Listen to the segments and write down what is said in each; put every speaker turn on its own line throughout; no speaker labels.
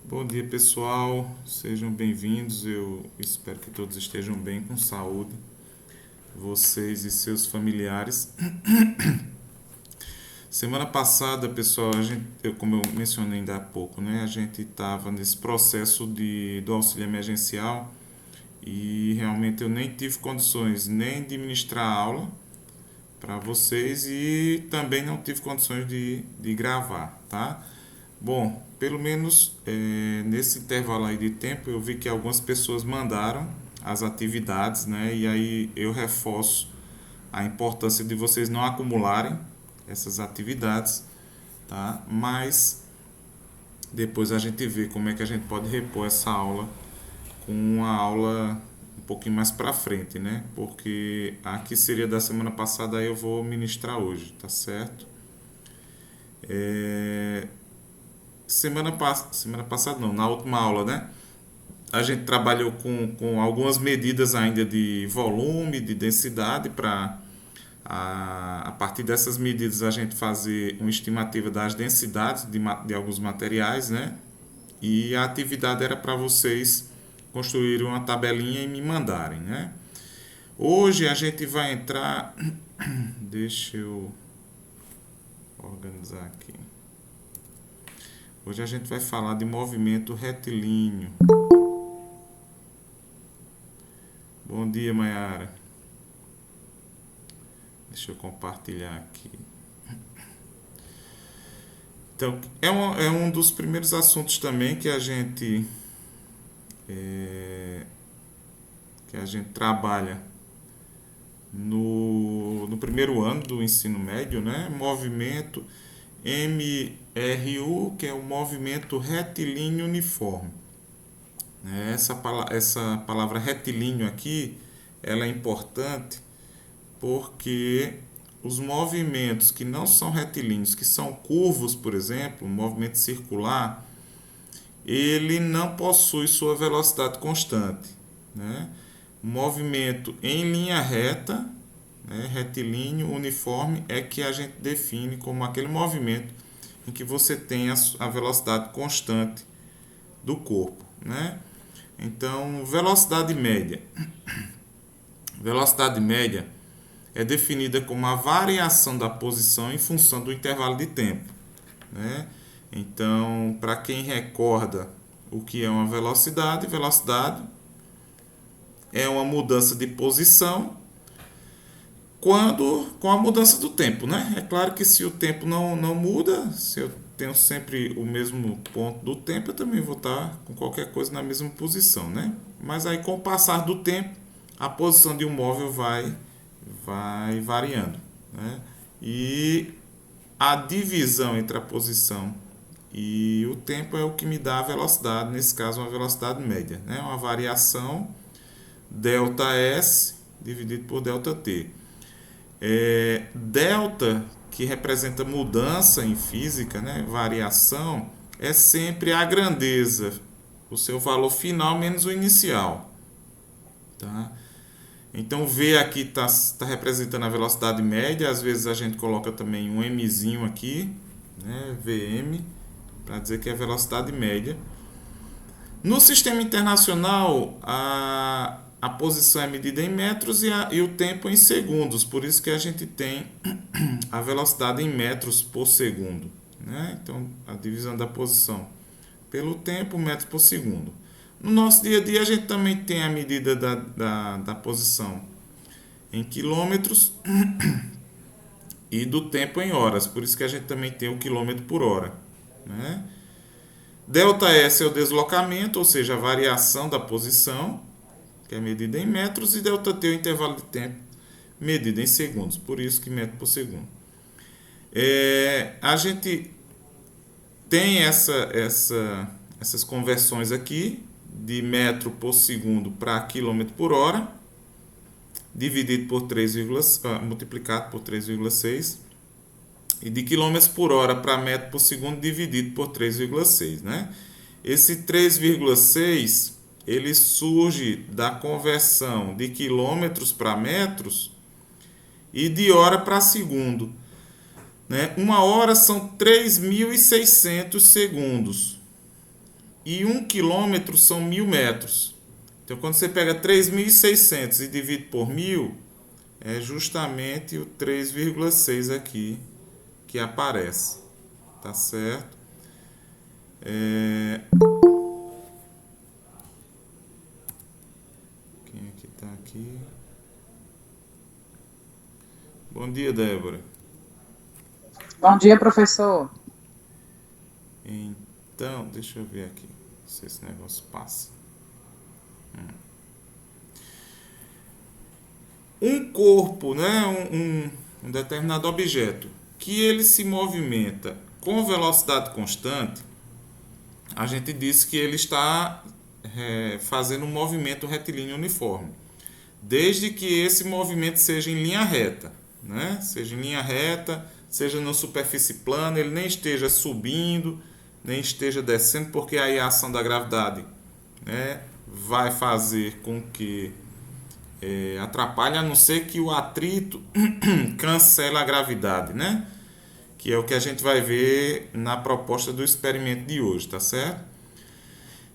Bom dia, pessoal. Sejam bem-vindos. Eu espero que todos estejam bem, com saúde, vocês e seus familiares. Semana passada, pessoal, como eu mencionei ainda há pouco, né, a gente estava nesse processo do auxílio emergencial e realmente eu nem tive condições nem de ministrar aula para vocês e também não tive condições de gravar, tá? Bom, pelo menos nesse intervalo aí de tempo eu vi que algumas pessoas mandaram as atividades, né? E aí eu reforço a importância de vocês não acumularem essas atividades, tá? Mas depois a gente vê como é que a gente pode repor essa aula com uma aula um pouquinho mais para frente, né? Porque a que seria da semana passada aí eu vou ministrar hoje, tá certo? É, semana passada não, na última aula, né? A gente trabalhou com algumas medidas ainda de volume, de densidade, para a partir dessas medidas a gente fazer uma estimativa das densidades de alguns materiais, né? E a atividade era para vocês construírem uma tabelinha e me mandarem, né? Hoje a gente vai entrar. Deixa eu organizar aqui. Hoje a gente vai falar de movimento retilíneo. Bom dia, Mayara. Deixa eu compartilhar aqui. Então, é um dos primeiros assuntos também é, que a gente trabalha no primeiro ano do ensino médio, né? Movimento MRU, que é o movimento retilíneo uniforme. Essa palavra retilíneo aqui, ela é importante porque os movimentos que não são retilíneos, que são curvos, por exemplo, um movimento circular, ele não possui sua velocidade constante, né? O movimento em linha reta, né, retilíneo, uniforme, é que a gente define como aquele movimento em que você tem a velocidade constante do corpo, né? Então, velocidade média. Velocidade média é definida como a variação da posição em função do intervalo de tempo, né? Então, para quem recorda o que é uma velocidade, velocidade é uma mudança de posição com a mudança do tempo, né? É claro que se o tempo não muda, se eu tenho sempre o mesmo ponto do tempo, eu também vou estar com qualquer coisa na mesma posição, né? Mas aí com o passar do tempo, a posição de um móvel vai variando, né? E a divisão entre a posição e o tempo é o que me dá a velocidade, nesse caso uma velocidade média, né? Uma variação delta S dividido por delta T. Delta, que representa mudança em física, né? Variação, é sempre a grandeza, o seu valor final menos o inicial. Tá? Então V aqui está representando a velocidade média, às vezes a gente coloca também um mzinho aqui, né? Vm, para dizer que é a velocidade média. No sistema internacional, a posição é medida em metros e o tempo em segundos, por isso que a gente tem a velocidade em metros por segundo, né? Então, a divisão da posição pelo tempo, metros por segundo. No nosso dia a dia, a gente também tem a medida da posição em quilômetros e do tempo em horas, por isso que a gente também tem o quilômetro por hora, né? Delta S é o deslocamento, ou seja, a variação da posição, que é medida em metros, e delta T é o intervalo de tempo, medida em segundos, por isso que metro por segundo. A gente tem essas conversões aqui, de metro por segundo para quilômetro por hora, dividido por 3, multiplicado por 3,6, e de quilômetros por hora para metro por segundo dividido por 3,6, né? Esse 3,6 ele surge da conversão de quilômetros para metros e de hora para segundo, né? Uma hora são 3.600 segundos e 1 quilômetro são 1.000 metros. Então, quando você pega 3.600 e divide por 1.000, é justamente o 3,6 aqui que aparece. Tá certo? Quem é que tá aqui? Bom dia, Débora.
Bom dia, professor.
Então, deixa eu ver aqui se esse negócio passa. Um corpo, né, um determinado objeto, que ele se movimenta com velocidade constante, a gente diz que ele está fazendo um movimento retilíneo uniforme, desde que esse movimento seja em linha reta, né? Seja em linha reta, seja na superfície plana, ele nem esteja subindo, nem esteja descendo, porque aí a ação da gravidade, né, vai fazer com que atrapalhe, a não ser que o atrito cancele a gravidade, né? Que é o que a gente vai ver na proposta do experimento de hoje, tá certo?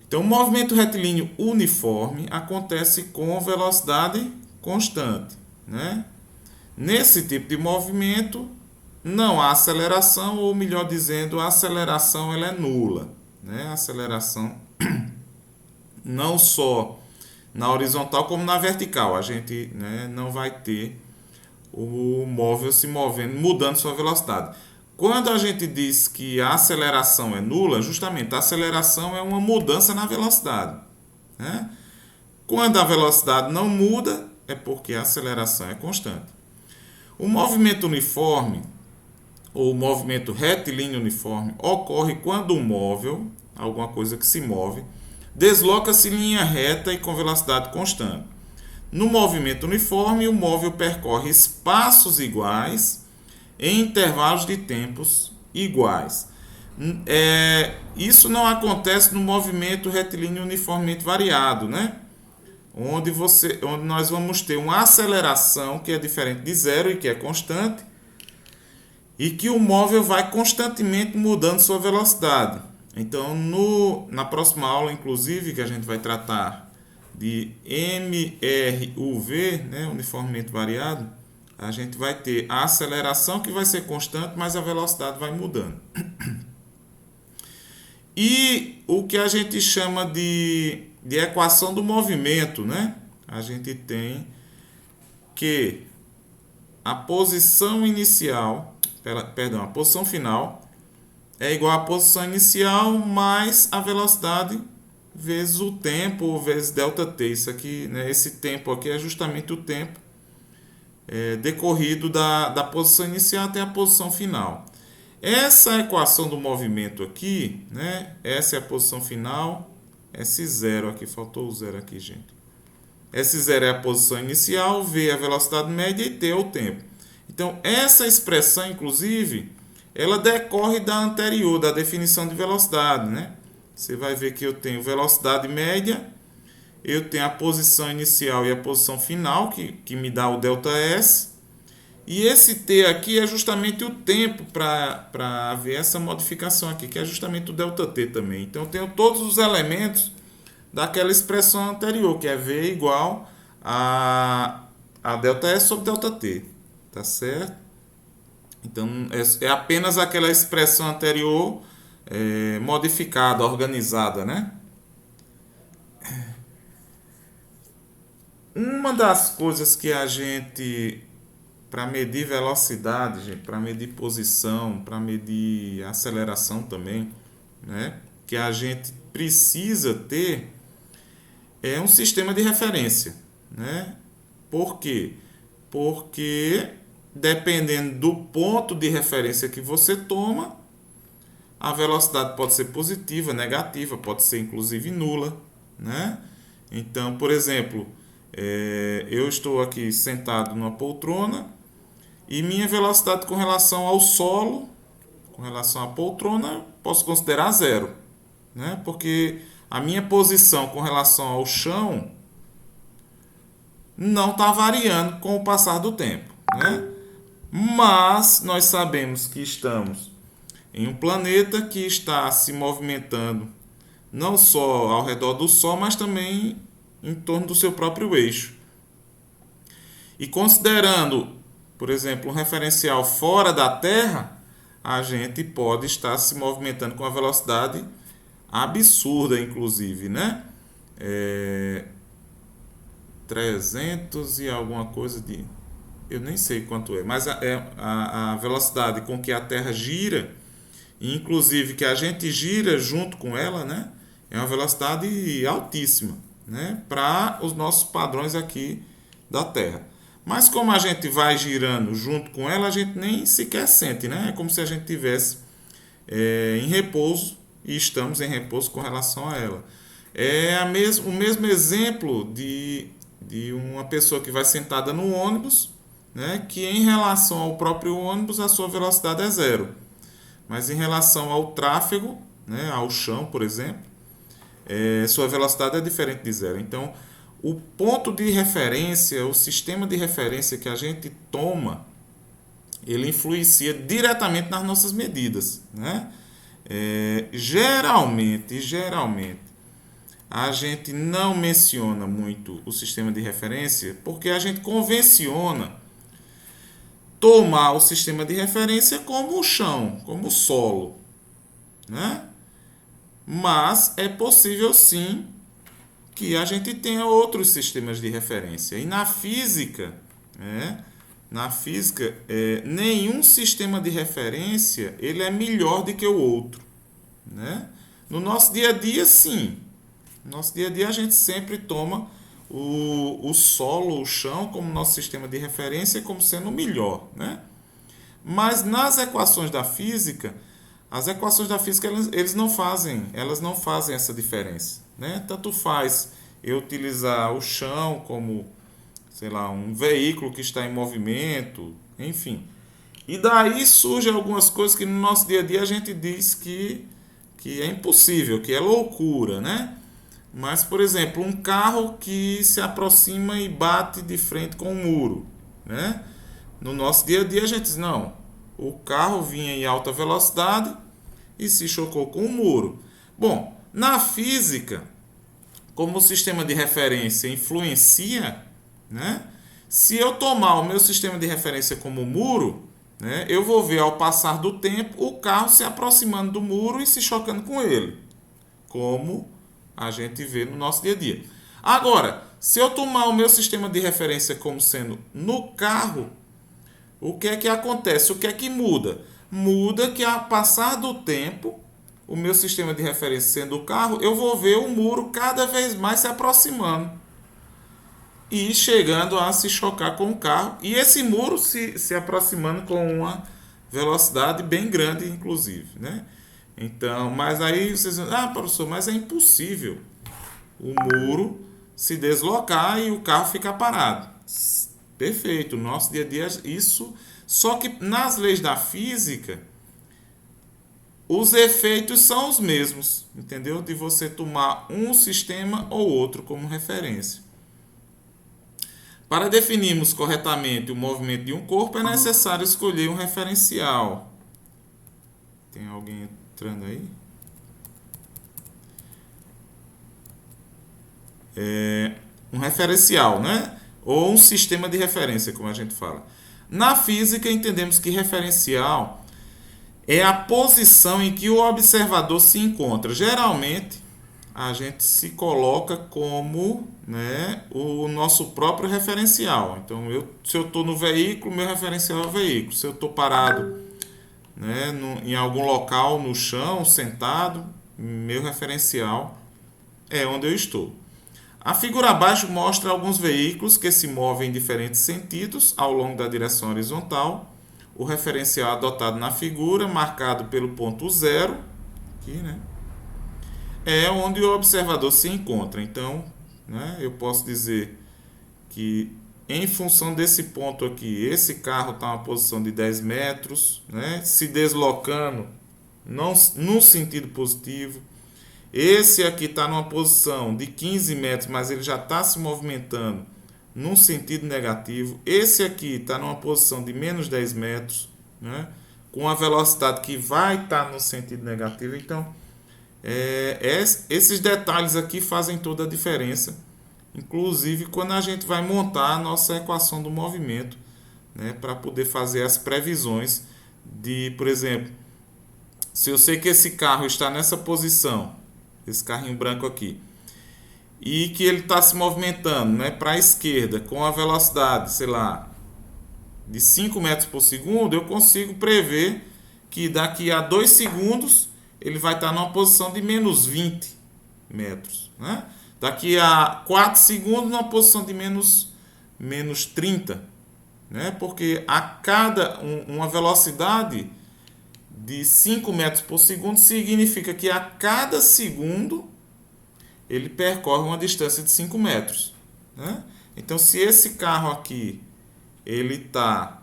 Então, o movimento retilíneo uniforme acontece com velocidade constante, né? Nesse tipo de movimento, não há aceleração, ou melhor dizendo, a aceleração ela é nula, né? A aceleração não só na horizontal como na vertical. A gente, né, não vai ter o móvel se movendo, mudando sua velocidade. Quando a gente diz que a aceleração é nula, justamente a aceleração é uma mudança na velocidade, né? Quando a velocidade não muda, é porque a aceleração é constante. O movimento uniforme, ou movimento retilíneo uniforme, ocorre quando um móvel, alguma coisa que se move, desloca-se em linha reta e com velocidade constante. No movimento uniforme, o móvel percorre espaços iguais em intervalos de tempos iguais. Isso não acontece no movimento retilíneo uniformemente variado, né? Onde nós vamos ter uma aceleração que é diferente de zero e que é constante, e que o móvel vai constantemente mudando sua velocidade. Então, na próxima aula, inclusive, que a gente vai tratar de MRUV, né, uniformemente variado, a gente vai ter a aceleração que vai ser constante, mas a velocidade vai mudando. E o que a gente chama de equação do movimento, né? A gente tem que a posição inicial, a posição final é igual à posição inicial mais a velocidade vezes o tempo vezes ΔT. Isso aqui, né, esse tempo aqui é justamente o tempo decorrido da posição inicial até a posição final. Essa equação do movimento aqui, né, essa é a posição final, S0 aqui, faltou o zero aqui, gente. S0 é a posição inicial, V é a velocidade média e T é o tempo. Então, essa expressão, inclusive, ela decorre da anterior, da definição de velocidade, né? Você vai ver que eu tenho velocidade média, eu tenho a posição inicial e a posição final, que me dá o ΔS. E esse T aqui é justamente o tempo para haver essa modificação aqui, que é justamente o ΔT também. Então, eu tenho todos os elementos daquela expressão anterior, que é V igual a ΔS sobre ΔT. Tá certo? Então, é apenas aquela expressão anterior modificada, organizada, né? Uma das coisas que a gente, para medir velocidade, para medir posição, para medir aceleração também, né, que a gente precisa ter é um sistema de referência, né? Por quê? Porque dependendo do ponto de referência que você toma, a velocidade pode ser positiva, negativa, pode ser inclusive nula, né? Então, por exemplo, eu estou aqui sentado numa poltrona e minha velocidade com relação ao solo, com relação à poltrona, posso considerar zero, né? Porque a minha posição com relação ao chão não está variando com o passar do tempo, né? Mas nós sabemos que estamos em um planeta que está se movimentando não só ao redor do Sol, mas também em torno do seu próprio eixo. E considerando, por exemplo, um referencial fora da Terra, a gente pode estar se movimentando com uma velocidade absurda, inclusive, né? 300 e alguma coisa de... Eu nem sei quanto é, mas a velocidade com que a Terra gira, e inclusive que a gente gira junto com ela, né? É uma velocidade altíssima, né? Para os nossos padrões aqui da Terra. Mas como a gente vai girando junto com ela, a gente nem sequer sente, né? É como se a gente tivesse em repouso e estamos em repouso com relação a ela. O mesmo exemplo de uma pessoa que vai sentada no ônibus, né? Que em relação ao próprio ônibus a sua velocidade é zero. Mas em relação ao tráfego, né? Ao chão, por exemplo, sua velocidade é diferente de zero. Então, o ponto de referência, o sistema de referência que a gente toma, ele influencia diretamente nas nossas medidas, né? Geralmente, a gente não menciona muito o sistema de referência porque a gente convenciona tomar o sistema de referência como o chão, como o solo, né? Mas é possível sim que a gente tenha outros sistemas de referência. E na física, nenhum sistema de referência ele é melhor do que o outro, né? No nosso dia a dia, sim. No nosso dia a dia, a gente sempre toma o solo, o chão, como nosso sistema de referência, como sendo o melhor, né? Mas nas equações da física, as equações da física elas não fazem essa diferença, né? Tanto faz eu utilizar o chão como, sei lá, um veículo que está em movimento, enfim. E daí surgem algumas coisas que no nosso dia a dia a gente diz que é impossível, que é loucura, né? Mas, por exemplo, um carro que se aproxima e bate de frente com um muro, né? No nosso dia a dia a gente diz, não, o carro vinha em alta velocidade e se chocou com o muro. Bom, na física, como o sistema de referência influencia, né? Se eu tomar o meu sistema de referência como muro, né, eu vou ver ao passar do tempo o carro se aproximando do muro e se chocando com ele, como a gente vê no nosso dia a dia. Agora, se eu tomar o meu sistema de referência como sendo no carro, o que é que acontece? O que é que muda? Muda que ao passar do tempo, o meu sistema de referência sendo o carro, eu vou ver o muro cada vez mais se aproximando e chegando a se chocar com o carro. E esse muro se aproximando com uma velocidade bem grande, inclusive, né? Então, mas aí vocês dizem, professor, mas é impossível o muro se deslocar e o carro ficar parado. Perfeito, no nosso dia a dia isso. Só que nas leis da física, os efeitos são os mesmos, entendeu? De você tomar um sistema ou outro como referência. Para definirmos corretamente o movimento de um corpo, é necessário escolher um referencial. Tem alguém entrando aí? Um referencial, né? Ou um sistema de referência, como a gente fala. Na física, entendemos que referencial é a posição em que o observador se encontra. Geralmente, a gente se coloca como, né, o nosso próprio referencial. Então, se eu estou no veículo, meu referencial é o veículo. Se eu estou parado, né, em algum local, no chão, sentado, meu referencial é onde eu estou. A figura abaixo mostra alguns veículos que se movem em diferentes sentidos ao longo da direção horizontal. O referencial adotado na figura, marcado pelo ponto zero, aqui, né, é onde o observador se encontra. Então, né, eu posso dizer que em função desse ponto aqui, esse carro está em uma posição de 10 metros, né, se deslocando no sentido positivo. Esse aqui está numa posição de 15 metros, mas ele já está se movimentando num sentido negativo. Esse aqui está numa posição de menos 10 metros, né, com a velocidade que vai estar no sentido negativo. Então, Esses detalhes aqui fazem toda a diferença, inclusive quando a gente vai montar a nossa equação do movimento, né, para poder fazer as previsões de, por exemplo, se eu sei que esse carro está nessa posição, esse carrinho branco aqui, e que ele está se movimentando, né, para a esquerda com a velocidade, sei lá, de 5 metros por segundo, eu consigo prever que daqui a 2 segundos ele vai estar numa posição de menos 20 metros. Né? Daqui a 4 segundos numa posição de menos 30. Né? Porque a cada uma velocidade de 5 metros por segundo significa que a cada segundo ele percorre uma distância de 5 metros. Né? Então, se esse carro aqui ele está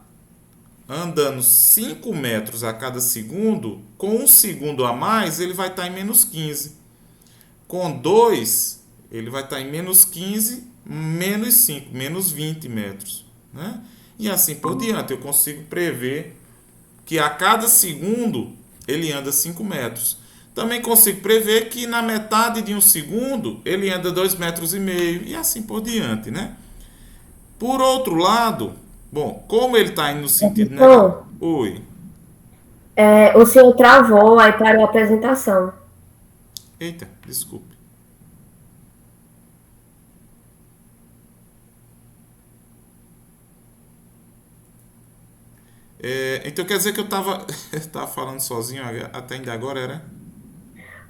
andando 5 metros a cada segundo, com um segundo a mais, ele vai estar em menos 15. Com 2, ele vai estar em menos 15, menos 5, menos 20 metros. Né? E assim por diante, eu consigo prever que a cada segundo ele anda 5 metros. Também consigo prever que na metade de um segundo ele anda 2,5 metros e assim por diante. Né? Por outro lado, bom, como ele está indo no sentido negativo. Oi.
O senhor travou, aí parou a apresentação.
Eita, desculpe. Então quer dizer que eu estava falando sozinho até ainda agora, era?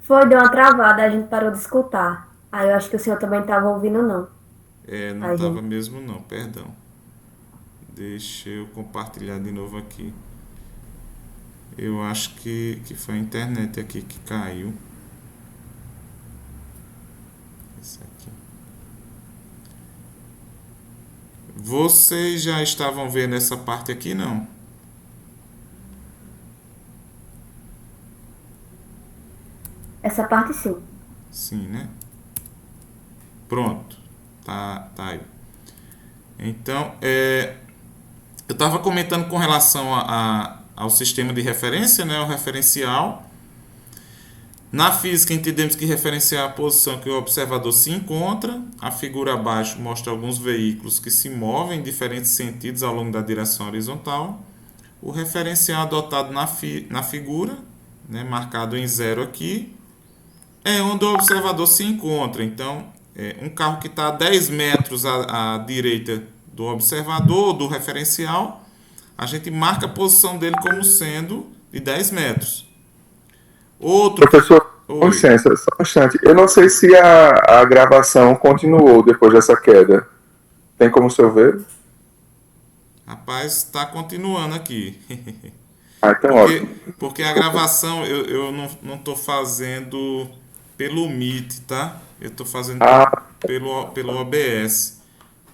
Foi, deu uma travada, a gente parou de escutar. Aí eu acho que o senhor também estava ouvindo, não.
Não estava mesmo não, perdão. Deixa eu compartilhar de novo aqui. Eu acho que foi a internet aqui que caiu. Esse aqui. Vocês já estavam vendo essa parte aqui, não?
Essa parte sim.
Sim, né? Pronto. Tá aí. Então, eu estava comentando com relação ao sistema de referência, né, o referencial. Na física, entendemos que referencial é a posição que o observador se encontra. A figura abaixo mostra alguns veículos que se movem em diferentes sentidos ao longo da direção horizontal. O referencial adotado na figura, né, marcado em 0 aqui, é onde o observador se encontra. Então, um carro que está a 10 metros à direita do observador, do referencial, a gente marca a posição dele como sendo de 10 metros.
Professor, com licença, só um instante. Eu não sei se a gravação continuou depois dessa queda. Tem como o senhor ver?
Rapaz, está continuando aqui.
Então ótimo.
Porque a gravação eu não estou fazendo pelo Meet, tá? Eu estou fazendo pelo OBS.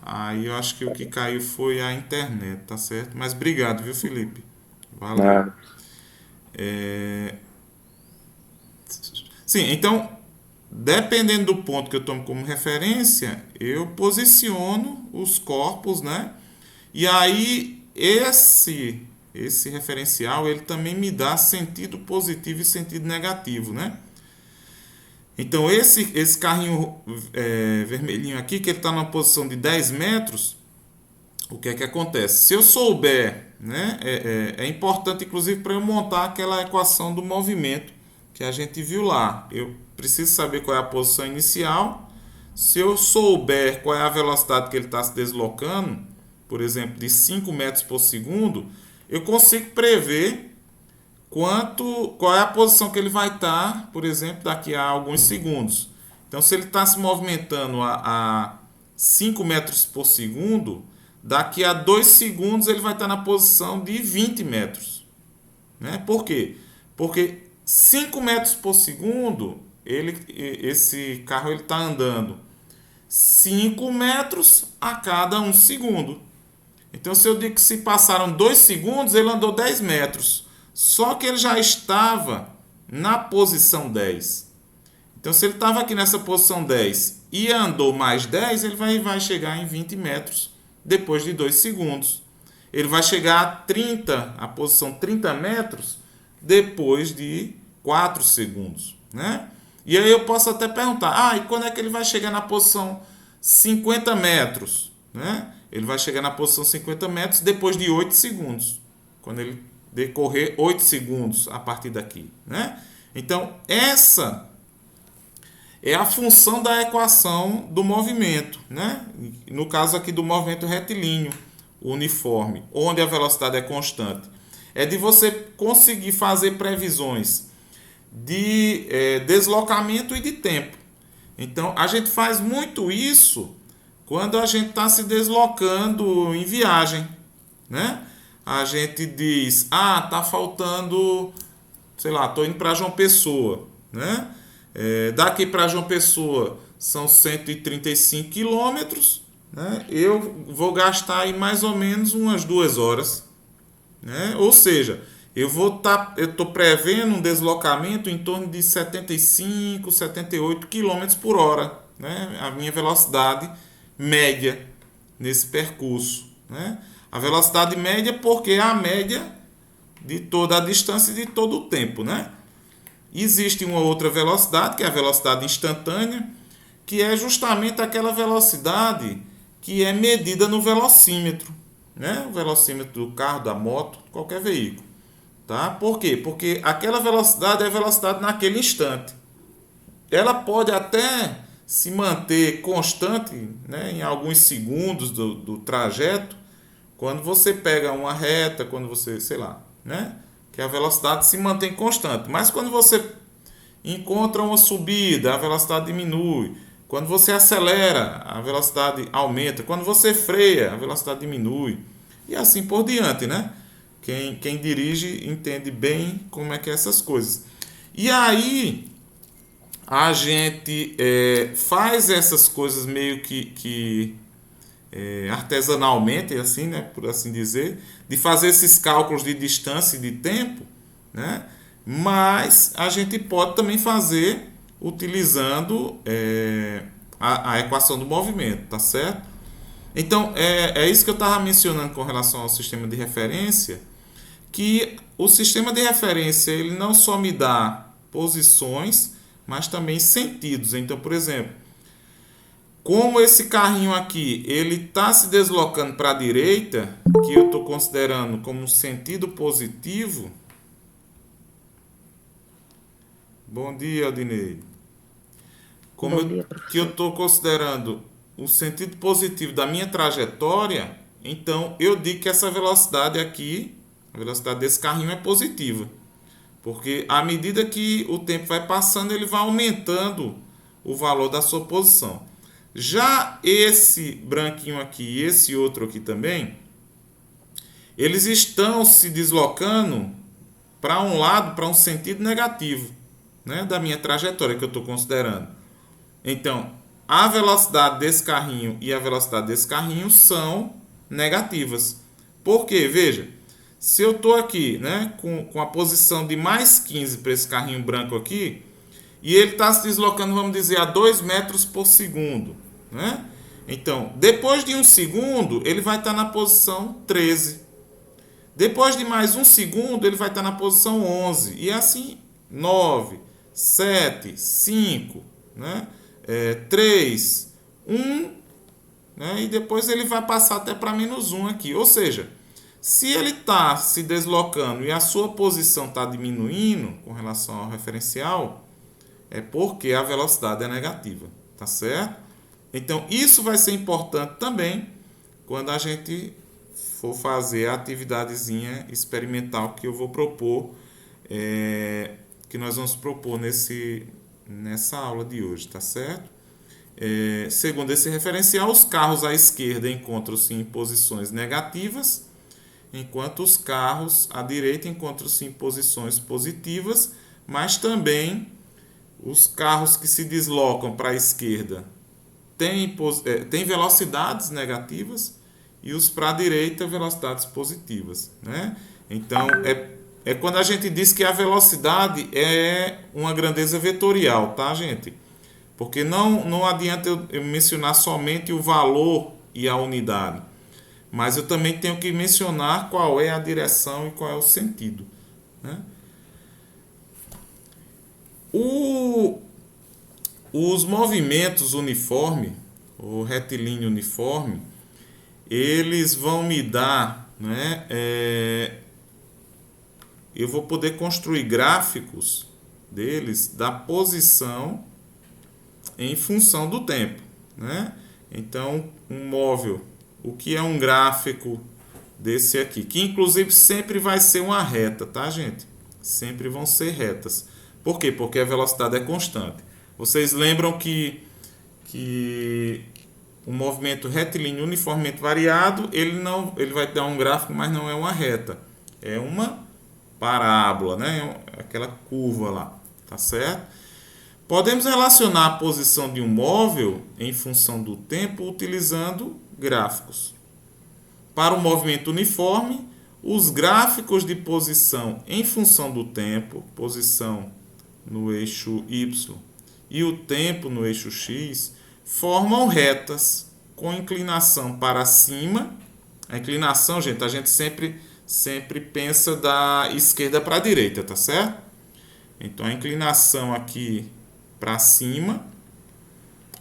Aí eu acho que o que caiu foi a internet, tá certo? Mas obrigado, viu, Felipe? Valeu. Sim, então, dependendo do ponto que eu tomo como referência, eu posiciono os corpos, né? E aí, esse referencial, ele também me dá sentido positivo e sentido negativo, né? Então, esse carrinho vermelhinho aqui, que ele está numa posição de 10 metros, o que é que acontece? Se eu souber, né, é importante, inclusive, para eu montar aquela equação do movimento que a gente viu lá. Eu preciso saber qual é a posição inicial. Se eu souber qual é a velocidade que ele está se deslocando, por exemplo, de 5 metros por segundo, eu consigo prever qual é a posição que ele vai estar, por exemplo, daqui a alguns segundos. Então, se ele está se movimentando a 5 metros por segundo, daqui a 2 segundos ele vai estar na posição de 20 metros. Né? Por quê? Porque 5 metros por segundo, esse carro está andando 5 metros a cada 1 segundo. Então, se eu digo que se passaram 2 segundos, ele andou 10 metros. Só que ele já estava na posição 10. Então, se ele estava aqui nessa posição 10 e andou mais 10, ele vai chegar em 20 metros depois de 2 segundos. Ele vai chegar a posição 30 metros, depois de 4 segundos. Né? E aí eu posso até perguntar, e quando é que ele vai chegar na posição 50 metros? Né? Ele vai chegar na posição 50 metros depois de 8 segundos. Quando ele decorrer 8 segundos a partir daqui. Né? Então, essa é a função da equação do movimento. Né? No caso aqui do movimento retilíneo uniforme, onde a velocidade é constante. É de você conseguir fazer previsões de deslocamento e de tempo. Então, a gente faz muito isso quando a gente está se deslocando em viagem, né? A gente diz, tá faltando, sei lá, estou indo para João Pessoa, né? Daqui para João Pessoa são 135 quilômetros, né? Eu vou gastar aí mais ou menos umas 2 horas, né? Ou seja, eu estou prevendo um deslocamento em torno de 75, 78 km por hora, né? A minha velocidade média nesse percurso, né? A velocidade média porque é a média de toda a distância e de todo o tempo, né? Existe uma outra velocidade, que é a velocidade instantânea, que é justamente aquela velocidade que é medida no velocímetro, né? O velocímetro do carro, da moto, qualquer veículo. Tá? Por quê? Porque aquela velocidade é a velocidade naquele instante. Ela pode até se manter constante, né, em alguns segundos do trajeto, quando você pega uma reta, quando você, sei lá, né, que a velocidade se mantém constante. Mas quando você encontra uma subida, a velocidade diminui. Quando você acelera, a velocidade aumenta. Quando você freia, a velocidade diminui. E assim por diante, né? Quem dirige entende bem como é que é essas coisas. E aí a gente faz essas coisas meio que artesanalmente, assim, né, por assim dizer, de fazer esses cálculos de distância e de tempo, né? Mas a gente pode também fazer utilizando a equação do movimento, tá certo? Então, é isso que eu estava mencionando com relação ao sistema de referência, que o sistema de referência ele não só me dá posições, mas também sentidos. Então, por exemplo, como esse carrinho aqui ele está se deslocando para a direita, que eu estou considerando como um sentido positivo. Bom dia, Aldinei. Que eu estou considerando o sentido positivo da minha trajetória, então eu digo que essa velocidade aqui, a velocidade desse carrinho é positiva. Porque à medida que o tempo vai passando, ele vai aumentando o valor da sua posição. Já esse branquinho aqui e esse outro aqui também, eles estão se deslocando para um lado, para um sentido negativo, né, da minha trajetória que eu estou considerando. Então, a velocidade desse carrinho e a velocidade desse carrinho são negativas. Por quê? Veja, se eu estou aqui, né, com a posição de mais 15 para esse carrinho branco aqui, e ele está se deslocando, vamos dizer, a 2 metros por segundo, né? Então, depois de 1 segundo, ele vai estar na posição 13. Depois de mais 1 segundo, ele vai estar na posição 11. E assim, 9, 7, 5, né? 3, 1, né? E depois ele vai passar até para menos 1 aqui. Ou seja, se ele está se deslocando e a sua posição está diminuindo com relação ao referencial, é porque a velocidade é negativa, tá certo? Então, isso vai ser importante também quando a gente for fazer a atividadezinha experimental que eu vou propor, que nós vamos propor nessa aula de hoje, tá certo? Segundo esse referencial, os carros à esquerda encontram-se em posições negativas, enquanto os carros à direita encontram-se em posições positivas, mas também os carros que se deslocam para a esquerda têm velocidades negativas e os para a direita velocidades positivas, né? Então, é quando a gente diz que a velocidade é uma grandeza vetorial, tá, gente? Porque não adianta eu mencionar somente o valor e a unidade, mas eu também tenho que mencionar qual é a direção e qual é o sentido, né? Os movimentos uniforme, ou retilíneo uniforme, eles vão me dar, né, eu vou poder construir gráficos deles da posição em função do tempo, né? Então, um móvel, o que é um gráfico desse aqui, que inclusive sempre vai ser uma reta, tá, gente? Sempre vão ser retas. Por quê? Porque a velocidade é constante. Vocês lembram que o movimento retilíneo uniformemente variado, ele vai dar um gráfico, mas não é uma reta. É uma parábola, né? É aquela curva lá, tá certo? Podemos relacionar a posição de um móvel em função do tempo utilizando gráficos. Para o movimento uniforme, os gráficos de posição em função do tempo, posição no eixo Y e o tempo no eixo X, formam retas com inclinação para cima. A inclinação, gente, a gente sempre pensa da esquerda para a direita, tá certo? Então a inclinação aqui para cima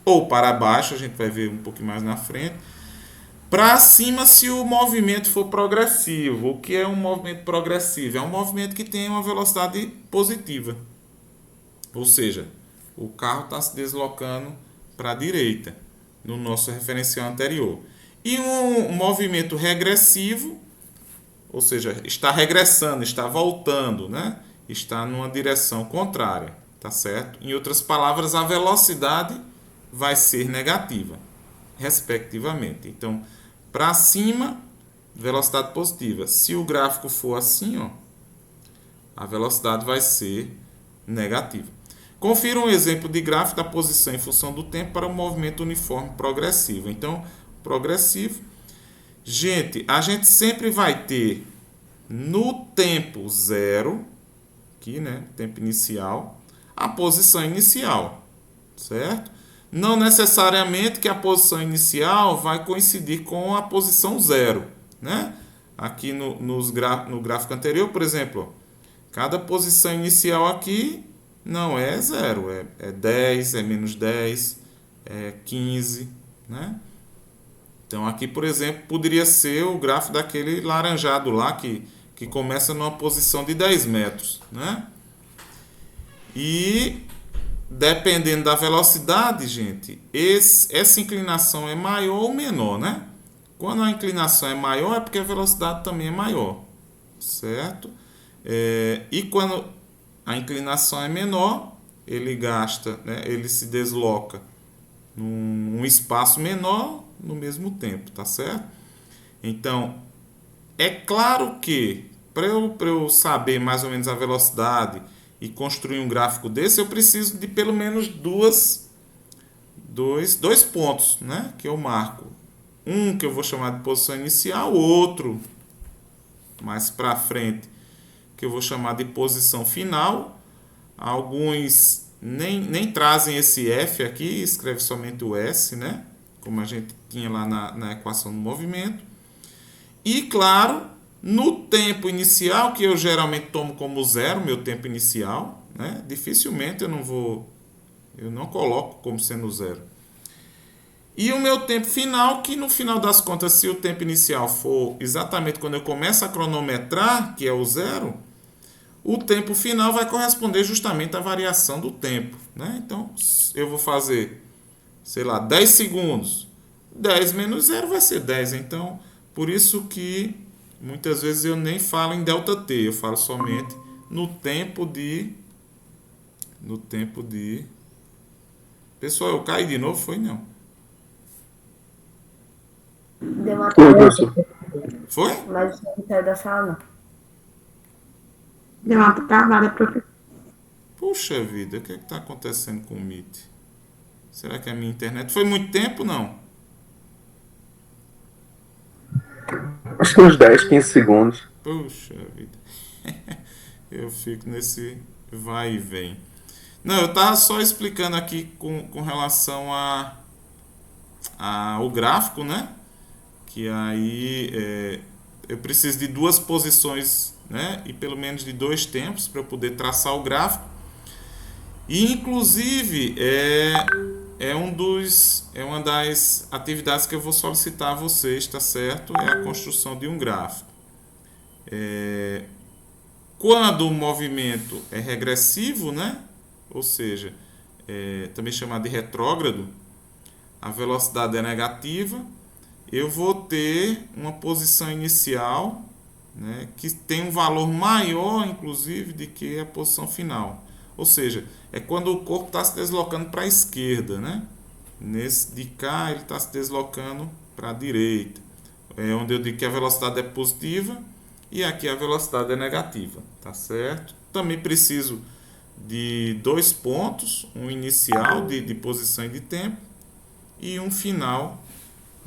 ou para baixo, a gente vai ver um pouquinho mais na frente. Para cima se o movimento for progressivo. O que é um movimento progressivo? É um movimento que tem uma velocidade positiva. Ou seja, o carro está se deslocando para a direita, no nosso referencial anterior. E um movimento regressivo, ou seja, está regressando, está voltando, né? Está numa direção contrária, tá certo? Em outras palavras, a velocidade vai ser negativa, respectivamente. Então, para cima, velocidade positiva. Se o gráfico for assim, ó, a velocidade vai ser negativa. Confira um exemplo de gráfico da posição em função do tempo para o movimento uniforme progressivo. Então, progressivo. Gente, a gente sempre vai ter no tempo zero, aqui, né, tempo inicial, a posição inicial, certo? Não necessariamente que a posição inicial vai coincidir com a posição zero, né? Aqui no gráfico anterior, por exemplo, cada posição inicial aqui não é zero, é 10, é menos 10, é 15, né? Então aqui, por exemplo, poderia ser o gráfico daquele laranjado lá que começa numa posição de 10 metros, né? E dependendo da velocidade, gente, essa inclinação é maior ou menor, né? Quando a inclinação é maior é porque a velocidade também é maior, certo? E quando a inclinação é menor, ele gasta, né? Ele se desloca num espaço menor no mesmo tempo, tá certo? Então, é claro que para eu saber mais ou menos a velocidade e construir um gráfico desse, eu preciso de pelo menos dois pontos, né, que eu marco. Um que eu vou chamar de posição inicial, outro mais para frente que eu vou chamar de posição final. Alguns nem trazem esse F aqui, escreve somente o S, né, como a gente tinha lá na equação do movimento. E claro, no tempo inicial, que eu geralmente tomo como zero, meu tempo inicial, né? Dificilmente eu não coloco como sendo zero. E o meu tempo final, que no final das contas, se o tempo inicial for exatamente quando eu começo a cronometrar, que é o zero, o tempo final vai corresponder justamente à variação do tempo, né? Então, eu vou fazer, sei lá, 10 segundos. 10 menos zero vai ser 10. Então, por isso que muitas vezes eu nem falo em ΔT, eu falo somente no tempo de... Pessoal, eu caí de novo? Foi não?
Deu uma travada.
Foi?
Mas não saiu da sala, não.
Deu uma travada, professor.
Puxa vida, o que está acontecendo com o Meet? Será que é a minha internet? Foi muito tempo, não?
Acho que uns 10, 15 segundos.
Puxa vida. Eu fico nesse vai e vem. Não, eu estava só explicando aqui com relação ao gráfico, né? Que aí eu preciso de duas posições, né? E pelo menos de dois tempos para eu poder traçar o gráfico. E, inclusive, é uma das atividades que eu vou solicitar a vocês, tá certo? É a construção de um gráfico. Quando o movimento é regressivo, né? Ou seja, também chamado de retrógrado, a velocidade é negativa, eu vou ter uma posição inicial, né, que tem um valor maior, inclusive, do que a posição final. Ou seja, é quando o corpo está se deslocando para a esquerda, né? Nesse de cá, ele está se deslocando para a direita. É onde eu digo que a velocidade é positiva e aqui a velocidade é negativa, tá certo? Também preciso de 2 pontos, um inicial de posição e de tempo e um final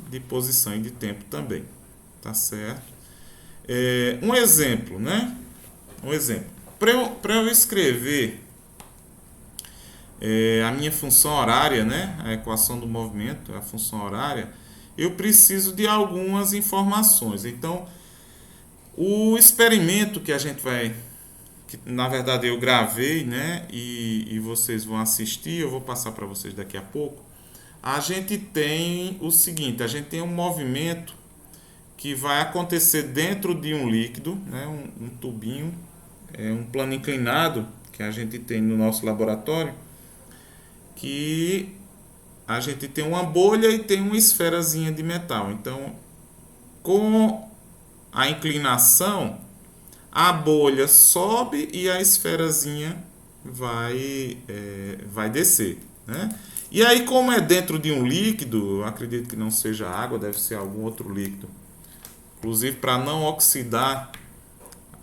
de posição e de tempo também, tá certo? Um exemplo, né? Um exemplo. Para eu escrever a minha função horária, né? A equação do movimento, a função horária, eu preciso de algumas informações. Então, o experimento que a gente vai, que na verdade eu gravei, né? E vocês vão assistir, eu vou passar para vocês daqui a pouco. A gente tem o seguinte, a gente tem um movimento que vai acontecer dentro de um líquido, né, um tubinho, um plano inclinado que a gente tem no nosso laboratório, que a gente tem uma bolha e tem uma esferazinha de metal. Então, com a inclinação, a bolha sobe e a esferazinha vai descer, né? E aí, como é dentro de um líquido, eu acredito que não seja água, deve ser algum outro líquido. Inclusive, para não oxidar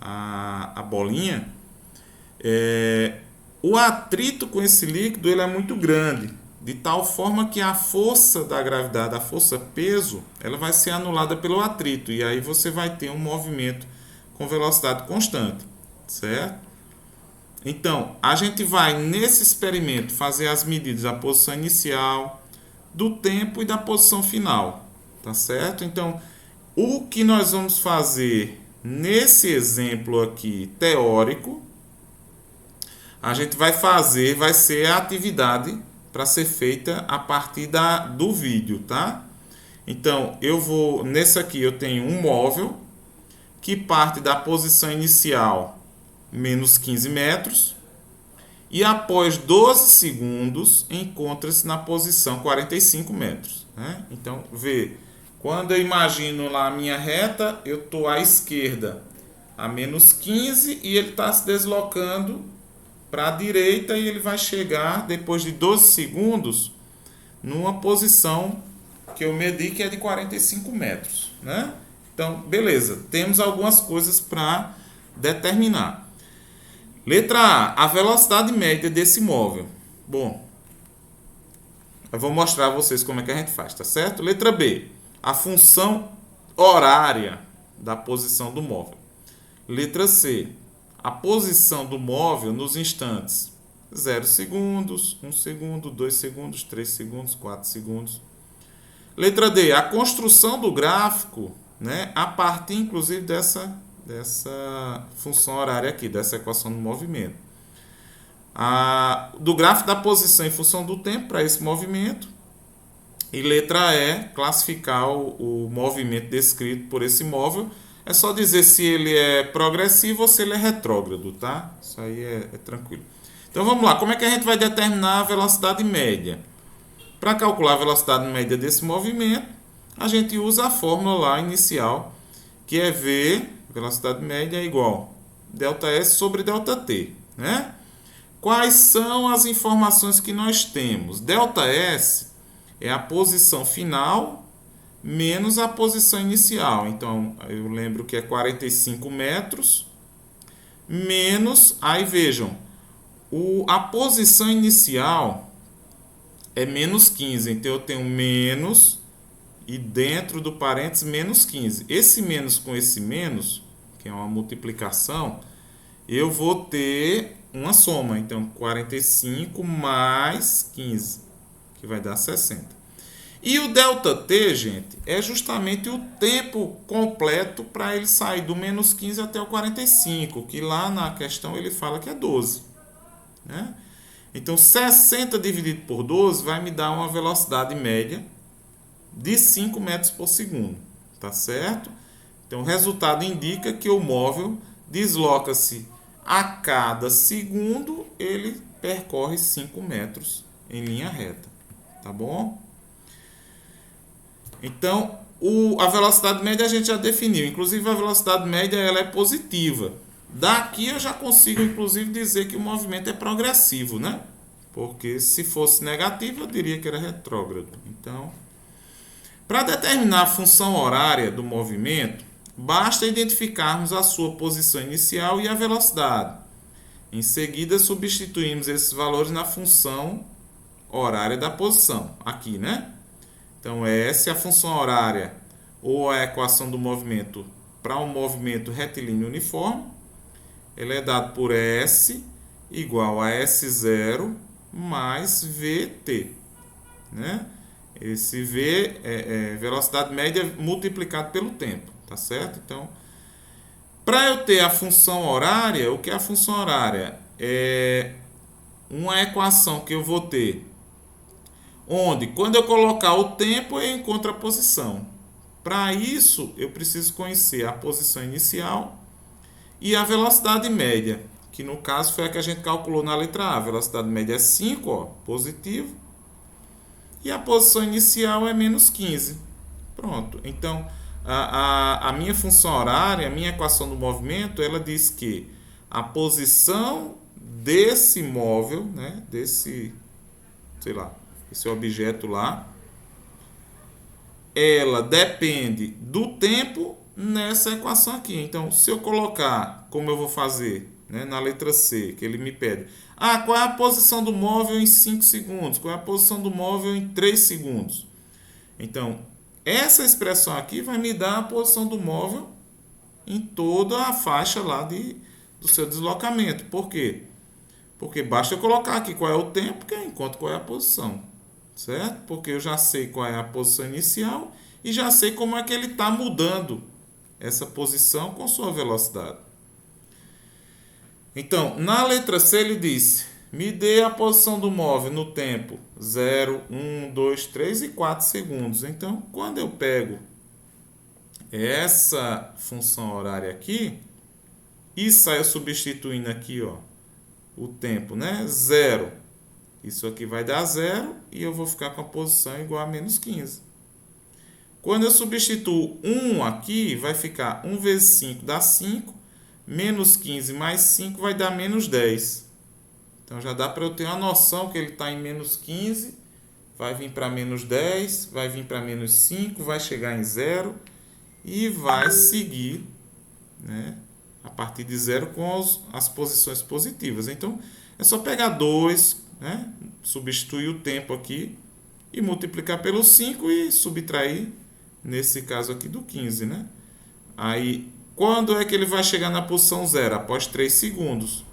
a bolinha, o atrito com esse líquido ele é muito grande, de tal forma que a força da gravidade, a força-peso, ela vai ser anulada pelo atrito. E aí você vai ter um movimento com velocidade constante, certo? Então, a gente vai, nesse experimento, fazer as medidas da posição inicial, do tempo e da posição final, tá certo? Então, o que nós vamos fazer nesse exemplo aqui teórico, a gente vai ser a atividade para ser feita a partir do vídeo, tá? Então, nesse aqui eu tenho um móvel que parte da posição inicial menos 15 metros e após 12 segundos encontra-se na posição 45 metros, né? Então, quando eu imagino lá a minha reta, eu estou à esquerda a menos 15 e ele está se deslocando para a direita e ele vai chegar, depois de 12 segundos, numa posição que eu medi que é de 45 metros, né? Então, beleza, temos algumas coisas para determinar. Letra A, a velocidade média desse móvel. Bom, eu vou mostrar a vocês como é que a gente faz, tá certo? Letra B, a função horária da posição do móvel. Letra C, a posição do móvel nos instantes 0 segundos, 1 segundo, 2 segundos, 3 segundos, 4 segundos. Letra D, a construção do gráfico, né, a partir inclusive dessa função horária aqui, dessa equação do movimento. Do gráfico da posição em função do tempo para esse movimento. E letra E, classificar o movimento descrito por esse móvel. É só dizer se ele é progressivo ou se ele é retrógrado, tá? Isso aí é tranquilo. Então vamos lá, como é que a gente vai determinar a velocidade média? Para calcular a velocidade média desse movimento, a gente usa a fórmula lá inicial, que é V, velocidade média, é igual ΔS sobre ΔT, né? Quais são as informações que nós temos? ΔS é a posição final menos a posição inicial. Então, eu lembro que é 45 metros menos, aí vejam, a posição inicial é menos 15. Então, eu tenho menos e dentro do parênteses menos 15. Esse menos com esse menos, que é uma multiplicação, eu vou ter uma soma. Então, 45 mais 15, que vai dar 60. E o ΔT, gente, é justamente o tempo completo para ele sair do menos 15 até o 45, que lá na questão ele fala que é 12. Né? Então, 60 dividido por 12 vai me dar uma velocidade média de 5 metros por segundo, tá certo? Então, o resultado indica que o móvel desloca-se a cada segundo, ele percorre 5 metros em linha reta, tá bom? Então, a velocidade média a gente já definiu, inclusive a velocidade média ela é positiva. Daqui eu já consigo, inclusive, dizer que o movimento é progressivo, né? Porque se fosse negativo, eu diria que era retrógrado. Então, para determinar a função horária do movimento, basta identificarmos a sua posição inicial e a velocidade. Em seguida, substituímos esses valores na função horária da posição, aqui, né? Então, S é a função horária ou a equação do movimento para um movimento retilíneo uniforme. Ele é dado por S igual a S0 mais VT, né? Esse V é velocidade média multiplicado pelo tempo, tá certo? Então, para eu ter a função horária, o que é a função horária? É uma equação que eu vou ter, onde quando eu colocar o tempo eu encontro a posição. Para isso, eu preciso conhecer a posição inicial e a velocidade média, que no caso foi a que a gente calculou na letra A. A velocidade média é 5, ó, positivo. E a posição inicial é menos 15. Pronto. Então, a minha função horária, a minha equação do movimento, ela diz que a posição desse móvel, né, desse, sei lá, esse objeto lá, ela depende do tempo nessa equação aqui. Então, se eu colocar, como eu vou fazer, né, na letra C, que ele me pede, qual é a posição do móvel em 5 segundos? Qual é a posição do móvel em 3 segundos? Então, essa expressão aqui vai me dar a posição do móvel em toda a faixa lá do seu deslocamento. Por quê? Porque basta eu colocar aqui qual é o tempo que eu encontro qual é a posição, certo? Porque eu já sei qual é a posição inicial e já sei como é que ele está mudando essa posição com sua velocidade. Então, na letra C ele disse, me dê a posição do móvel no tempo 0, 1, 2, 3 e 4 segundos. Então, quando eu pego essa função horária aqui e saio substituindo aqui, ó, o tempo, né? 0. Isso aqui vai dar 0 e eu vou ficar com a posição igual a menos 15. Quando eu substituo 1 aqui, vai ficar 1 vezes 5 dá 5. Menos 15 mais 5 vai dar menos 10. Então, já dá para eu ter uma noção que ele está em menos 15. Vai vir para menos 10. Vai vir para menos 5. Vai chegar em 0. E vai seguir, né, a partir de 0 com as posições positivas. Então, é só pegar 2, né, substituir o tempo aqui e multiplicar pelo 5 e subtrair, nesse caso aqui, do 15. Né? Aí, quando é que ele vai chegar na posição 0? Após 3 segundos.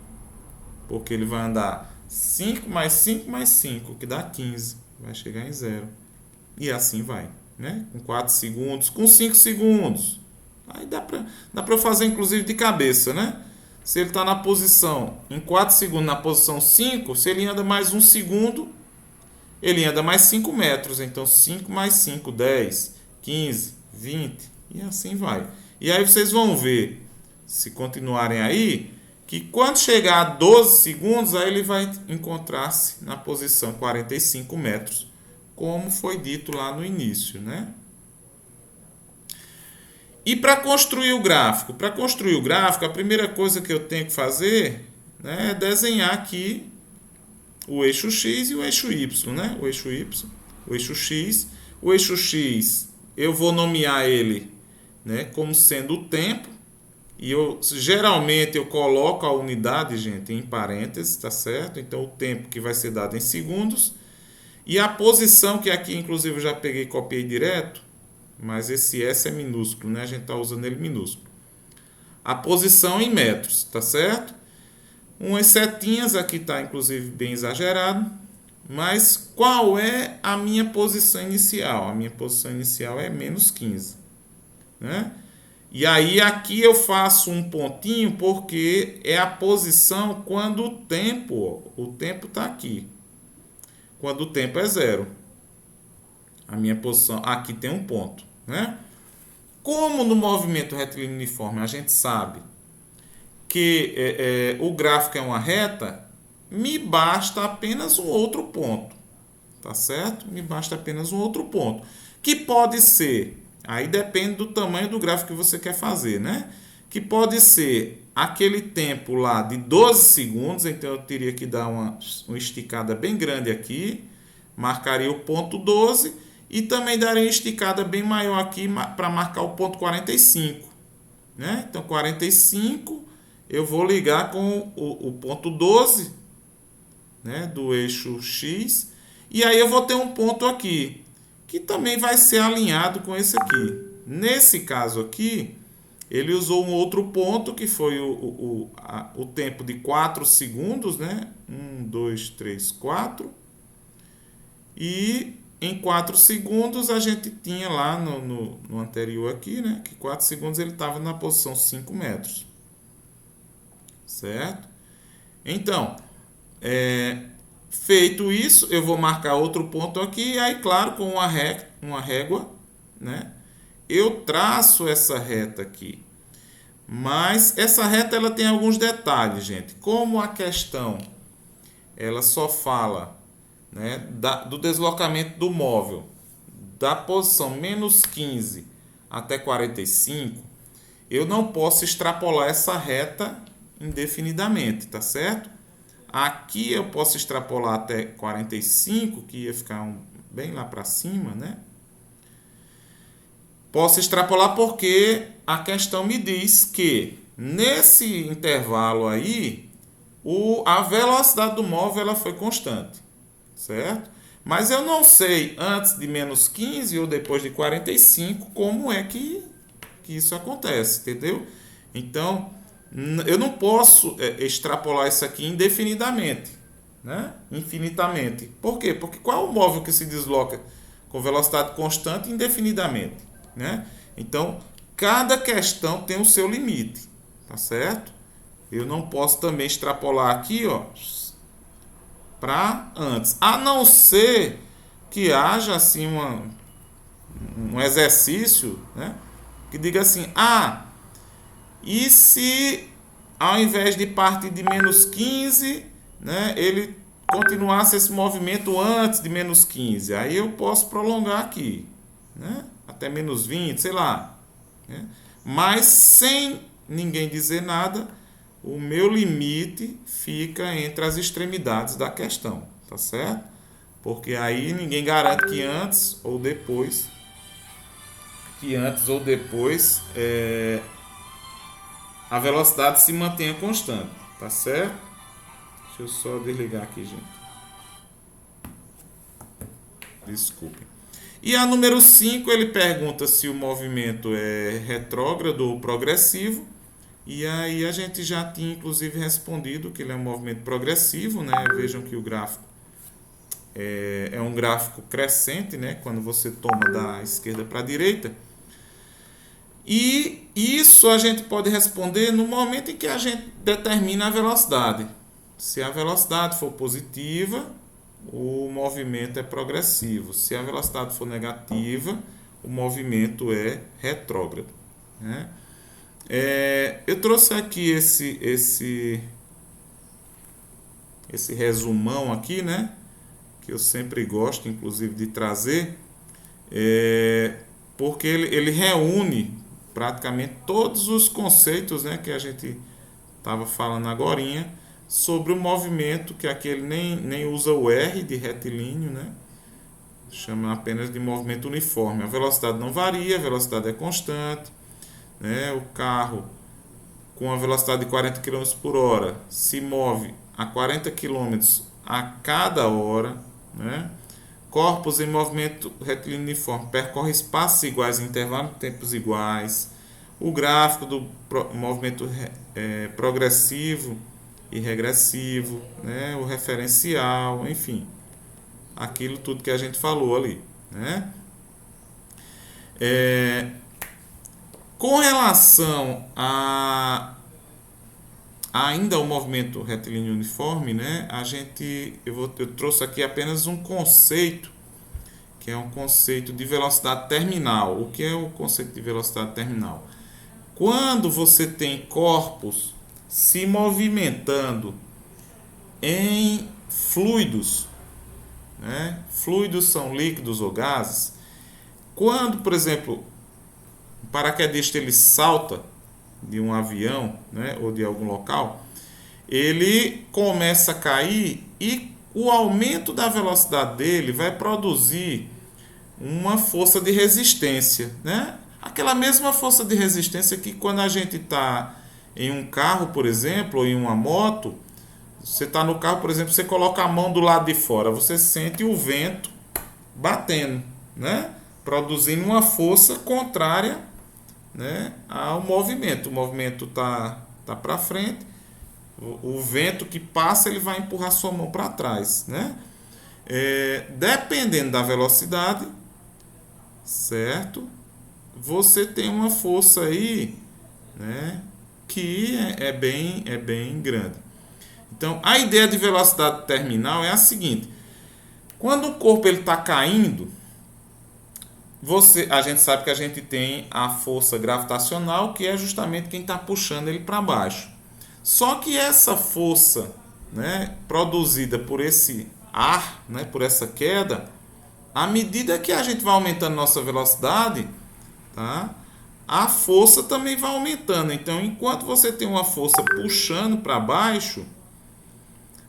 Porque ele vai andar 5 mais 5 mais 5, que dá 15. Vai chegar em 0. E assim vai. Né? Com 4 segundos, com 5 segundos. Aí dá para eu fazer, inclusive, de cabeça. Né? Se ele está na posição, em 4 segundos, na posição 5, se ele anda mais 1 segundo, ele anda mais 5 metros. Então, 5 mais 5, 10, 15, 20. E assim vai. E aí vocês vão ver, se continuarem aí, que quando chegar a 12 segundos, aí ele vai encontrar-se na posição 45 metros, como foi dito lá no início, né? E para construir o gráfico? Para construir o gráfico, a primeira coisa que eu tenho que fazer, né, é desenhar aqui o eixo X e o eixo Y, né? O eixo Y, o eixo X. O eixo X, eu vou nomear ele, né, como sendo o tempo, e geralmente eu coloco a unidade, gente, em parênteses, tá certo? Então, o tempo que vai ser dado em segundos, e a posição, que aqui, inclusive, eu já peguei e copiei direto, mas esse S é minúsculo, né? A gente está usando ele minúsculo. A posição em metros, tá certo? Umas setinhas, aqui está, inclusive, bem exagerado, mas qual é a minha posição inicial? A minha posição inicial é menos 15. Né? E aí aqui eu faço um pontinho porque é a posição quando o tempo está aqui. Quando o tempo é zero. A minha posição aqui tem um ponto, né? Como no movimento retilíneo uniforme a gente sabe que o gráfico é uma reta, me basta apenas um outro ponto, tá certo? Me basta apenas um outro ponto, que pode ser, aí depende do tamanho do gráfico que você quer fazer, né? Que pode ser aquele tempo lá de 12 segundos, então eu teria que dar uma esticada bem grande aqui, marcaria o ponto 12 e também daria uma esticada bem maior aqui para marcar o ponto 45, né? Então 45 eu vou ligar com o ponto 12, né, do eixo X, e aí eu vou ter um ponto aqui, que também vai ser alinhado com esse aqui. Nesse caso aqui, ele usou um outro ponto, que foi o tempo de 4 segundos, né? 1, 2, 3, 4. E em 4 segundos a gente tinha lá no anterior aqui, né? Que 4 segundos ele estava na posição 5 metros. Certo? Então, feito isso, eu vou marcar outro ponto aqui, e aí, claro, com uma régua, né? Eu traço essa reta aqui. Mas essa reta ela tem alguns detalhes, gente. Como a questão ela só fala, né, do deslocamento do móvel da posição menos 15 até 45, eu não posso extrapolar essa reta indefinidamente, tá certo? Aqui eu posso extrapolar até 45, que ia ficar bem lá para cima, né? Posso extrapolar porque a questão me diz que nesse intervalo aí, a velocidade do móvel ela foi constante, certo? Mas eu não sei antes de menos 15 ou depois de 45 como é que isso acontece, entendeu? Então, eu não posso extrapolar isso aqui indefinidamente, né? Infinitamente. Por quê? Porque qual é o móvel que se desloca com velocidade constante indefinidamente, né? Então, cada questão tem o seu limite, tá certo? Eu não posso também extrapolar aqui, ó, para antes, a não ser que haja assim um exercício, né, que diga assim: e se ao invés de partir de menos 15, né, ele continuasse esse movimento antes de menos 15? Aí eu posso prolongar aqui, né, até menos 20, sei lá, né? Mas sem ninguém dizer nada, o meu limite fica entre as extremidades da questão, tá certo? Porque aí ninguém garante que antes ou depois a velocidade se mantenha constante, tá certo? Deixa eu só desligar aqui, gente. Desculpe. E a número 5, ele pergunta se o movimento é retrógrado ou progressivo. E aí a gente já tinha inclusive respondido que ele é um movimento progressivo, né? Vejam que o gráfico é um gráfico crescente, né? Quando você toma da esquerda para a direita. E isso a gente pode responder no momento em que a gente determina a velocidade. Se a velocidade for positiva, o movimento é progressivo. Se a velocidade for negativa, o movimento é retrógrado, né? Eu trouxe aqui esse resumão aqui, né? Que eu sempre gosto, inclusive, de trazer, porque ele reúne praticamente todos os conceitos, né, que a gente estava falando agorinha sobre o movimento, que aqui ele nem usa o R de retilíneo, né? Chama apenas de movimento uniforme. A velocidade não varia, a velocidade é constante, né? O carro com a velocidade de 40 km por hora se move a 40 km a cada hora, né? Corpos em movimento retilíneo uniforme percorre espaços iguais em intervalos de tempos iguais. O gráfico do movimento progressivo e regressivo, né? O referencial, enfim, aquilo tudo que a gente falou ali, né? Com relação ainda ao movimento retilíneo uniforme, né, eu trouxe aqui apenas um conceito, que é um conceito de velocidade terminal. O que é o conceito de velocidade terminal? Quando você tem corpos se movimentando em fluidos, né? Fluidos são líquidos ou gases. Quando, por exemplo, o paraquedista ele salta de um avião, né, ou de algum local, ele começa a cair e o aumento da velocidade dele vai produzir uma força de resistência, né? Aquela mesma força de resistência que quando a gente está em um carro, por exemplo, ou em uma moto, você está no carro, por exemplo, você coloca a mão do lado de fora, você sente o vento batendo, né? Produzindo uma força contrária, né, ao movimento. O movimento tá para frente, o vento que passa ele vai empurrar sua mão para trás, né? Dependendo da velocidade, certo? Você tem uma força aí, né, que é bem grande. Então, a ideia de velocidade terminal é a seguinte: quando o corpo está caindo, a gente sabe que a gente tem a força gravitacional, que é justamente quem está puxando ele para baixo. Só que essa força, né, produzida por esse ar, né, por essa queda, à medida que a gente vai aumentando nossa velocidade, tá, a força também vai aumentando. Então, enquanto você tem uma força puxando para baixo,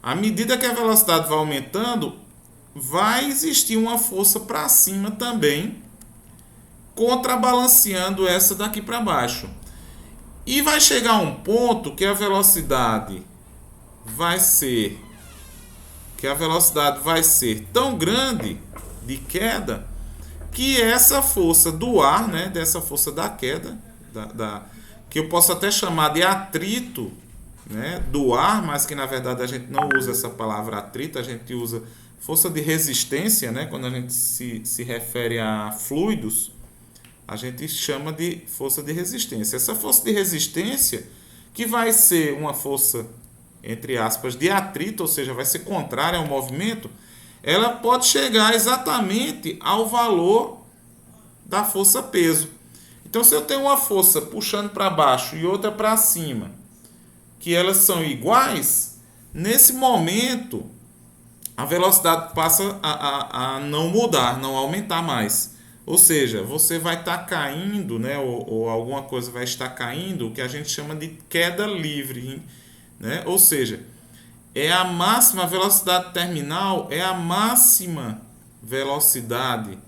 à medida que a velocidade vai aumentando, vai existir uma força para cima também, contrabalanceando essa daqui para baixo. E vai chegar um ponto que a velocidade vai ser tão grande de queda que essa força do ar, né, dessa força da queda, que eu posso até chamar de atrito, né, do ar, mas que na verdade a gente não usa essa palavra atrito, a gente usa força de resistência, né, quando a gente se refere a fluidos, a gente chama de força de resistência. Essa força de resistência, que vai ser uma força, entre aspas, de atrito, ou seja, vai ser contrária ao movimento, ela pode chegar exatamente ao valor da força peso. Então, se eu tenho uma força puxando para baixo e outra para cima, que elas são iguais, nesse momento a velocidade passa a não mudar, não aumentar mais. Ou seja, você vai estar caindo, né, ou alguma coisa vai estar caindo, o que a gente chama de queda livre, né? Ou seja, a máxima velocidade terminal é a máxima velocidade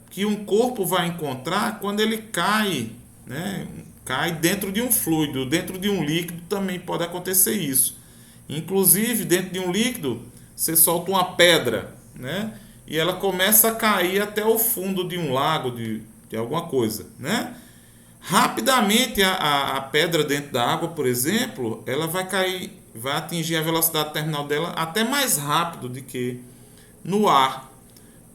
que um corpo vai encontrar quando ele cai, né? Cai dentro de um fluido, dentro de um líquido também pode acontecer isso. Inclusive, dentro de um líquido, você solta uma pedra, né, e ela começa a cair até o fundo de um lago, de alguma coisa, né? Rapidamente a pedra dentro da água, por exemplo, ela vai cair, vai atingir a velocidade terminal dela até mais rápido do que no ar.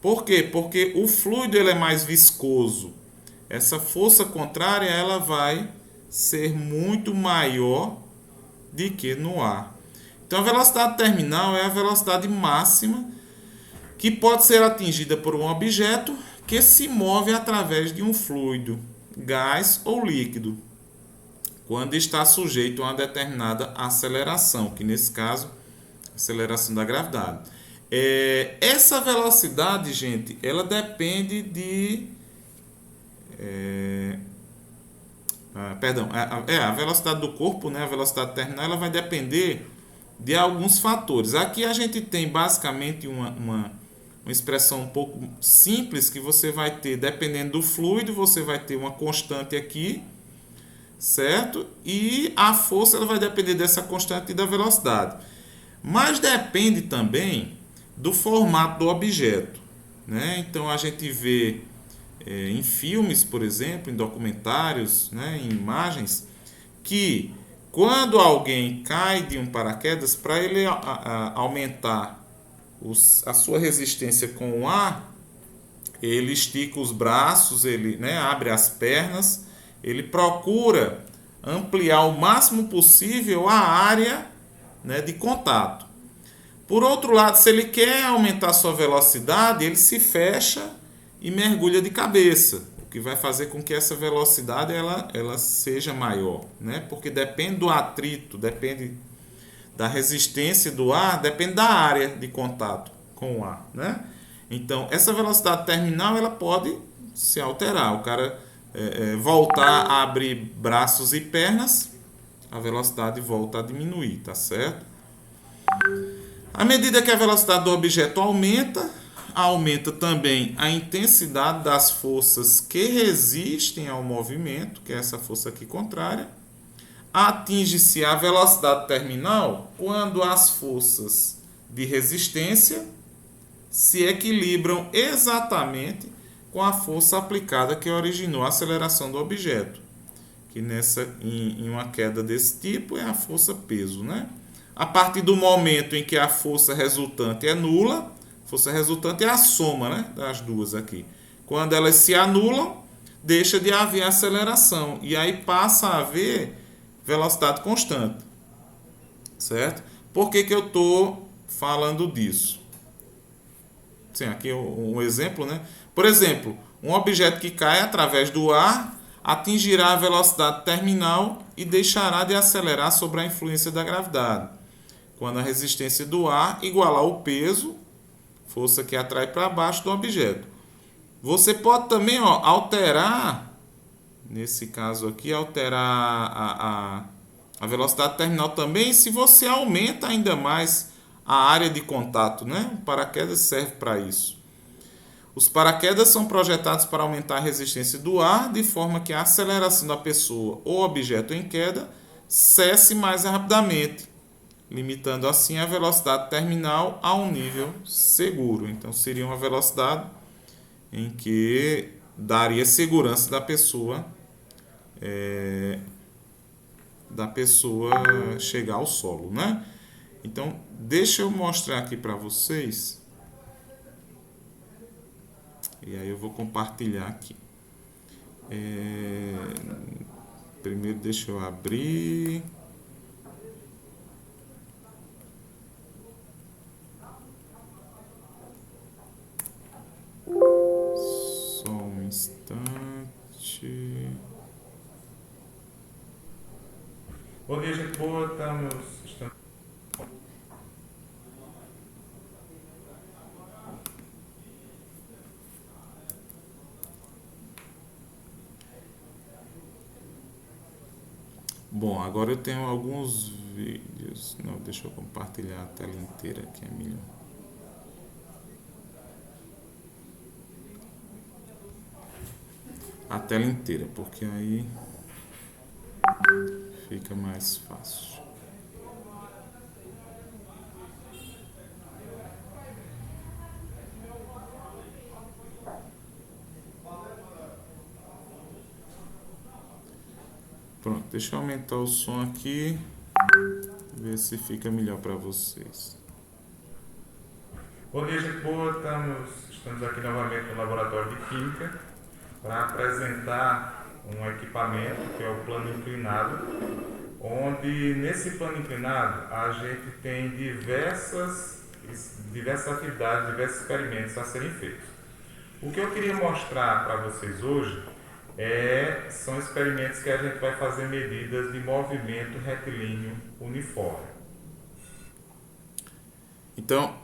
Por quê? Porque o fluido ele é mais viscoso. Essa força contrária ela vai ser muito maior do que no ar. Então a velocidade terminal é a velocidade máxima que pode ser atingida por um objeto que se move através de um fluido, gás ou líquido, quando está sujeito a uma determinada aceleração, que nesse caso, aceleração da gravidade. Essa velocidade, gente, ela depende de... a velocidade do corpo, né, a velocidade terminal, ela vai depender de alguns fatores. Aqui a gente tem basicamente uma expressão um pouco simples que você vai ter, dependendo do fluido, você vai ter uma constante aqui, certo? E a força ela vai depender dessa constante e da velocidade. Mas depende também do formato do objeto, né? Então a gente vê em filmes, por exemplo, em documentários, né, em imagens, que quando alguém cai de um paraquedas, para ele aumentar a sua resistência com o ar, ele estica os braços, ele, né, abre as pernas ele procura ampliar o máximo possível a área, né, de contato. Por outro lado, se ele quer aumentar sua velocidade, ele se fecha e mergulha de cabeça, o que vai fazer com que essa velocidade ela seja maior, né? Porque depende do atrito, depende da resistência do ar, depende da área de contato com o ar, né? Então, essa velocidade terminal ela pode se alterar. O cara voltar a abrir braços e pernas, a velocidade volta a diminuir, tá certo? À medida que a velocidade do objeto aumenta também a intensidade das forças que resistem ao movimento, que é essa força aqui contrária. Atinge-se a velocidade terminal quando as forças de resistência se equilibram exatamente com a força aplicada que originou a aceleração do objeto, que em uma queda desse tipo é a força peso, né? A partir do momento em que a força resultante é nula, força resultante é a soma, né, das duas aqui. Quando elas se anulam, deixa de haver aceleração e aí passa a haver velocidade constante, certo? Por que eu estou falando disso? Sim, aqui um exemplo, né? Por exemplo, um objeto que cai através do ar atingirá a velocidade terminal e deixará de acelerar sob a influência da gravidade, quando a resistência do ar igualar o peso, força que atrai para baixo do objeto. Você pode também alterar, nesse caso aqui, alterar a velocidade terminal também se você aumenta ainda mais a área de contato, né? O paraquedas serve para isso. Os paraquedas são projetados para aumentar a resistência do ar, de forma que a aceleração da pessoa ou objeto em queda cesse mais rapidamente, limitando assim a velocidade terminal a um nível seguro. Então, seria uma velocidade em que daria segurança da pessoa chegar ao solo, né? Então, deixa eu mostrar aqui para vocês. E aí eu vou compartilhar aqui. Primeiro deixa eu abrir. Só um instante. Bom dia, gente boa. Estamos... Bom, agora eu tenho alguns vídeos. Não, deixa eu compartilhar a tela inteira, que é melhor. A tela inteira, porque aí fica mais fácil. Pronto, deixa eu aumentar o som aqui, ver se fica melhor para vocês. Bom dia, gente boa. Estamos aqui novamente no Laboratório de Química para apresentar um equipamento que é o plano inclinado, onde nesse plano inclinado a gente tem diversas atividades, diversos experimentos a serem feitos. O que eu queria mostrar para vocês hoje são experimentos que a gente vai fazer medidas de movimento retilíneo uniforme. Então,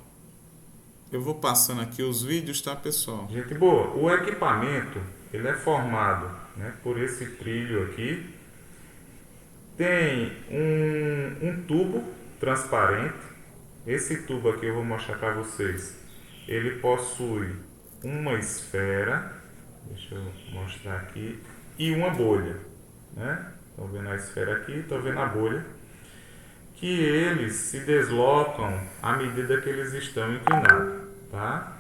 eu vou passando aqui os vídeos, tá, pessoal? Gente boa, o equipamento ele é formado, né, por esse trilho aqui. Tem um tubo transparente. Esse tubo aqui eu vou mostrar para vocês. Ele possui uma esfera. Deixa eu mostrar aqui. E uma bolha, né? Estão vendo a esfera aqui, estão vendo a bolha. Que eles se deslocam à medida que eles estão inclinados, tá?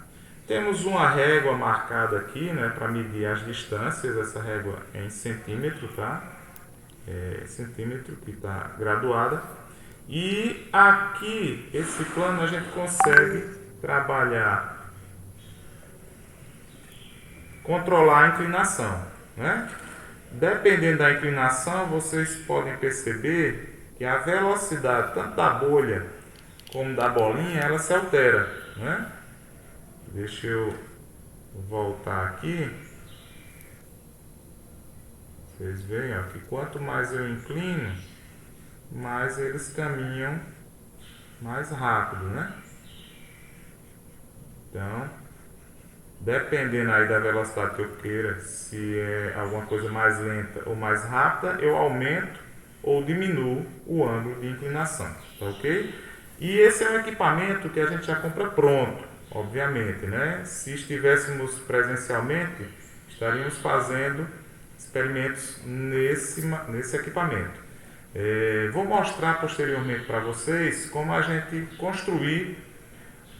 Temos uma régua marcada aqui, né, para medir as distâncias. Essa régua é em centímetro, tá? Centímetro que está graduada. E aqui, esse plano, a gente consegue trabalhar, controlar a inclinação, né? Dependendo da inclinação, vocês podem perceber que a velocidade tanto da bolha como da bolinha, ela se altera, né? Deixa eu voltar aqui. Vocês veem, ó, que quanto mais eu inclino, mais eles caminham mais rápido, né? Então, dependendo aí da velocidade que eu queira, se é alguma coisa mais lenta ou mais rápida, eu aumento ou diminuo o ângulo de inclinação, tá ok? E esse é um equipamento que a gente já compra pronto, obviamente, né? Se estivéssemos presencialmente, estaríamos fazendo experimentos nesse equipamento. Vou mostrar posteriormente para vocês como a gente construir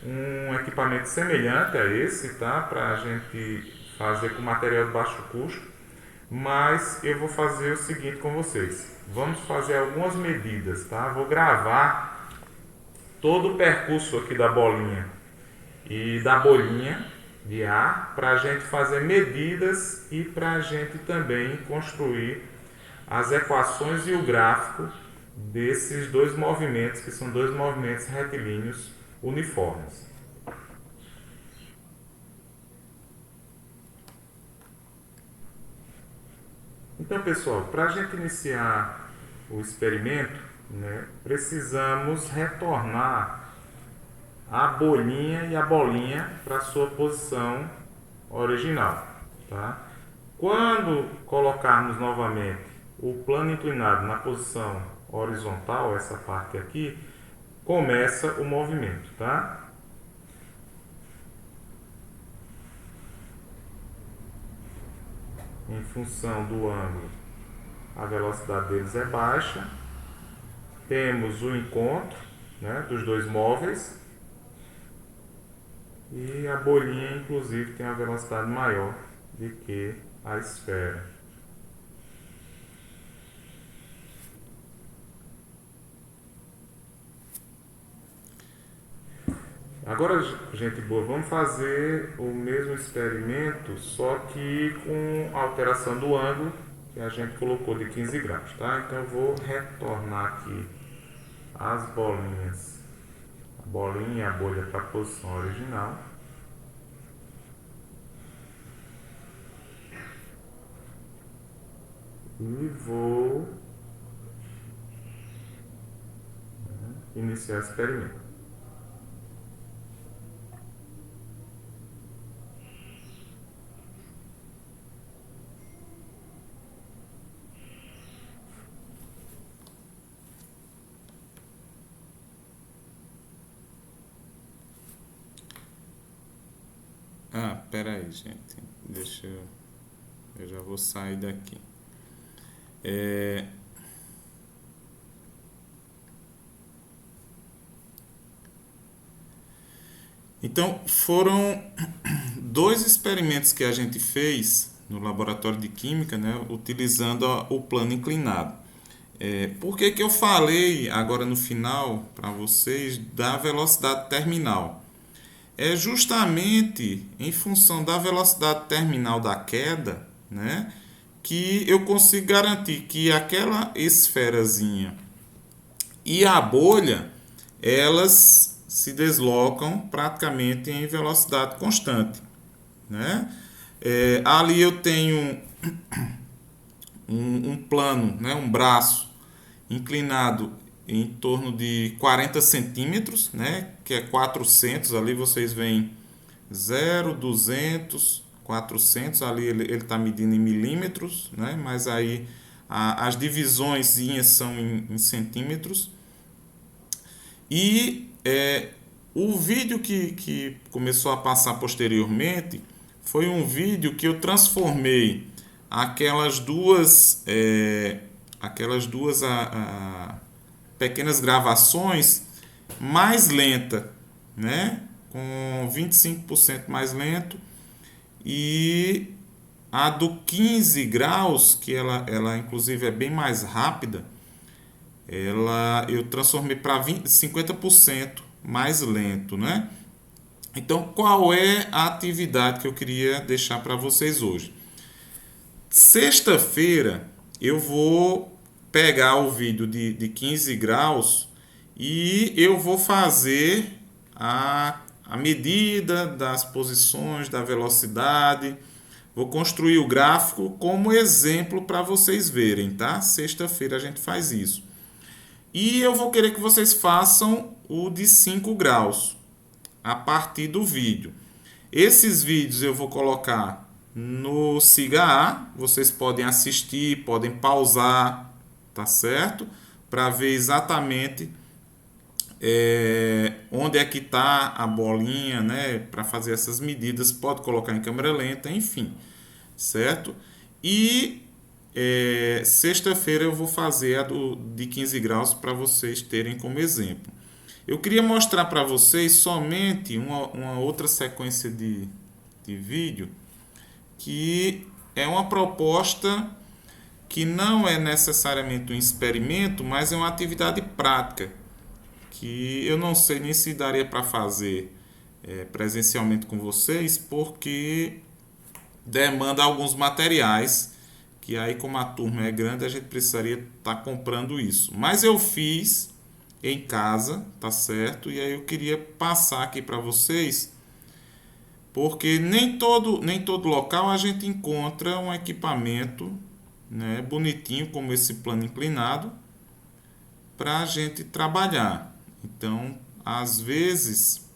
um equipamento semelhante a esse, tá? Para a gente fazer com material de baixo custo, mas eu vou fazer o seguinte com vocês. Vamos fazer algumas medidas, tá? Vou gravar todo o percurso aqui da bolinha e da bolinha de ar para a gente fazer medidas e para a gente também construir as equações e o gráfico desses dois movimentos, que são dois movimentos retilíneos uniformes. Então, pessoal, para a gente iniciar o experimento, né, precisamos retornar a bolinha e a bolinha para a sua posição original, tá? Quando colocarmos novamente o plano inclinado na posição horizontal, essa parte aqui, começa o movimento, tá? Em função do ângulo, a velocidade deles é baixa. Temos o encontro, né, dos dois móveis. E a bolinha, inclusive, tem uma velocidade maior do que a esfera. Agora, gente boa, vamos fazer o mesmo experimento, só que com a alteração do ângulo que a gente colocou de 15 graus, tá? Então eu vou retornar aqui as bolinhas, a bolinha e a bolha para a posição original. E vou iniciar o experimento. Pera aí, gente. Eu já vou sair daqui. Então, foram dois experimentos que a gente fez no laboratório de química, né, utilizando o plano inclinado. Por que que eu falei agora no final para vocês da velocidade terminal? É justamente em função da velocidade terminal da queda, né, que eu consigo garantir que aquela esferazinha e a bolha, elas se deslocam praticamente em velocidade constante, né? Ali eu tenho um plano, né, um braço inclinado em torno de 40 centímetros, né, que é 400, ali vocês veem 0, 200, 400, ali ele está medindo em milímetros, né, mas aí as divisõezinhas são em centímetros. E o vídeo que começou a passar posteriormente foi um vídeo que eu transformei aquelas duas pequenas gravações mais lenta, né? Com 25% mais lento, e a do 15 graus, que ela inclusive é bem mais rápida, eu transformei para 50% mais lento, né? Então, qual é a atividade que eu queria deixar para vocês hoje? Sexta-feira eu vou pegar o vídeo de 15 graus e eu vou fazer a medida das posições, da velocidade. Vou construir o gráfico como exemplo para vocês verem, tá? Sexta-feira a gente faz isso. E eu vou querer que vocês façam o de 5 graus a partir do vídeo. Esses vídeos eu vou colocar no Siga A. Vocês podem assistir, podem pausar, tá certo? Para ver exatamente onde é que está a bolinha, né? Para fazer essas medidas, pode colocar em câmera lenta, enfim, certo? E sexta-feira eu vou fazer a de 15 graus para vocês terem como exemplo. Eu queria mostrar para vocês somente uma outra sequência de vídeo que é uma proposta que não é necessariamente um experimento, mas é uma atividade prática que eu não sei nem se daria para fazer presencialmente com vocês, porque demanda alguns materiais que aí, como a turma é grande, a gente precisaria estar comprando isso. Mas eu fiz em casa, tá certo? E aí eu queria passar aqui para vocês, porque nem todo local a gente encontra um equipamento, né, bonitinho como esse plano inclinado para a gente trabalhar. Então, às vezes,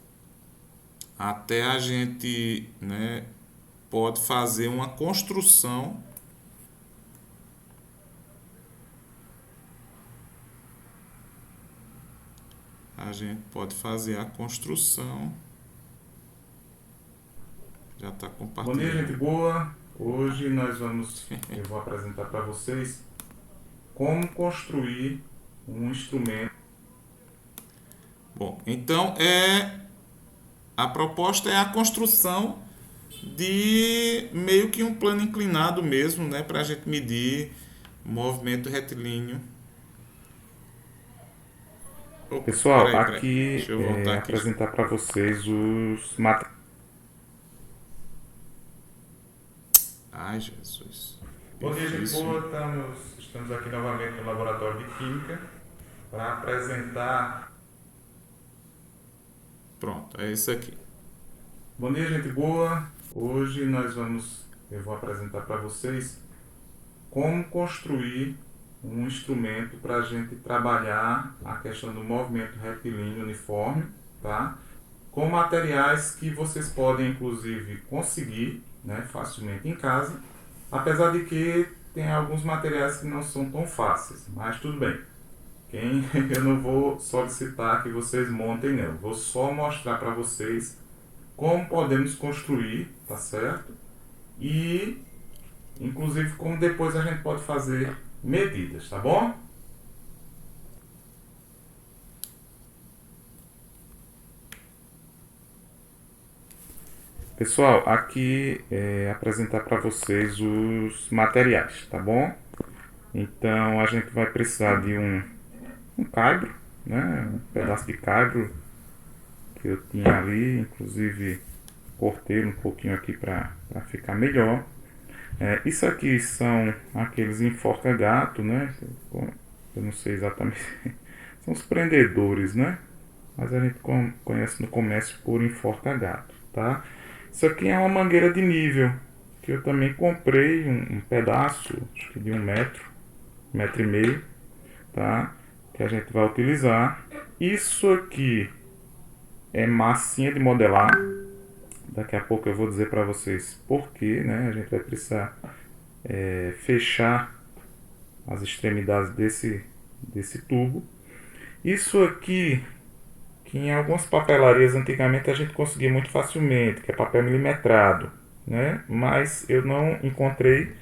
até a gente, né, pode fazer uma construção. A gente pode fazer a construção. Já está compartilhando.
Bom dia, gente boa. Hoje eu vou apresentar para vocês como construir um instrumento.
Bom, então a proposta é a construção de meio que um plano inclinado mesmo, né, para a gente medir movimento retilíneo.
Pessoal,
Peraí.
aqui
Deixa eu voltar aqui.
apresentar para vocês os materiais.
Ai, Jesus.
Bom dia, gente
Difícil.
boa. Estamos aqui novamente no Laboratório de Química para apresentar.
Pronto, é isso aqui.
Bom dia, gente boa. Hoje eu vou apresentar para vocês como construir um instrumento para a gente trabalhar a questão do movimento retilíneo uniforme, tá? Com materiais que vocês podem, inclusive, conseguir, né, facilmente em casa, apesar de que tem alguns materiais que não são tão fáceis, mas tudo bem. Eu não vou solicitar que vocês montem, não. Vou só mostrar para vocês como podemos construir, tá certo? E, inclusive, como depois a gente pode fazer medidas, tá bom? Pessoal, aqui apresentar para vocês os materiais, tá bom? Então a gente vai precisar de um caibro, né? Um pedaço de caibro que eu tinha ali, inclusive cortei um pouquinho aqui para ficar melhor. Isso aqui são aqueles enforca-gato, né? Eu não sei exatamente. São os prendedores, né? Mas a gente conhece no comércio por enforca-gato, tá? Isso aqui é uma mangueira de nível, que eu também comprei um pedaço, acho que de 1,5 m, tá? Que a gente vai utilizar. Isso aqui é massinha de modelar. Daqui a pouco eu vou dizer para vocês porquê, né? A gente vai precisar fechar as extremidades desse tubo. Isso aqui, que em algumas papelarias antigamente a gente conseguia muito facilmente, que é papel milimetrado, né? Mas eu não encontrei,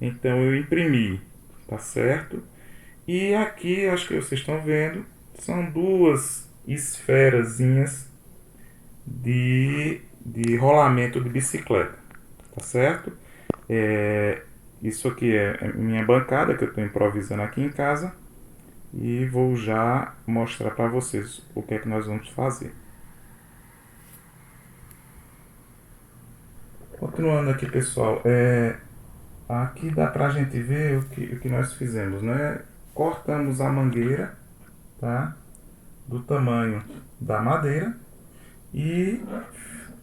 então eu imprimi, tá certo? E aqui, acho que vocês estão vendo, são duas esferazinhas de rolamento de bicicleta, tá certo? Isso aqui é minha bancada que eu estou improvisando aqui em casa e vou já mostrar para vocês o que é que nós vamos fazer. Continuando aqui, pessoal, aqui dá pra gente ver o que nós fizemos, né? Cortamos a mangueira, tá? Do tamanho da madeira e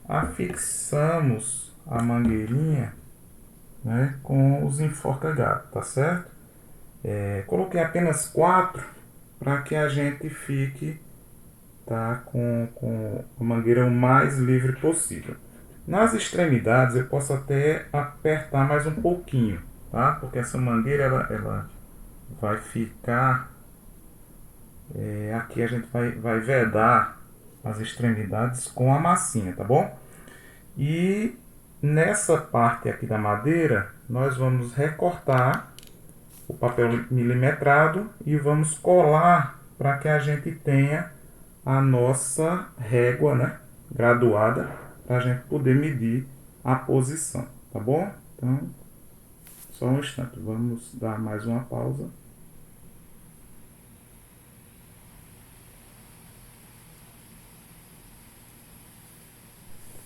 afixamos a mangueirinha, né, com os enforca-gato, tá certo? Coloquei apenas 4 para que a gente fique, tá, com a mangueira o mais livre possível. Nas extremidades eu posso até apertar mais um pouquinho, tá? Porque essa mangueira ela vai ficar, aqui a gente vai vedar as extremidades com a massinha, tá bom? E nessa parte aqui da madeira nós vamos recortar o papel milimetrado e vamos colar para que a gente tenha a nossa régua, né, graduada, para a gente poder medir a posição, tá bom? Então, só um instante, vamos dar mais uma pausa.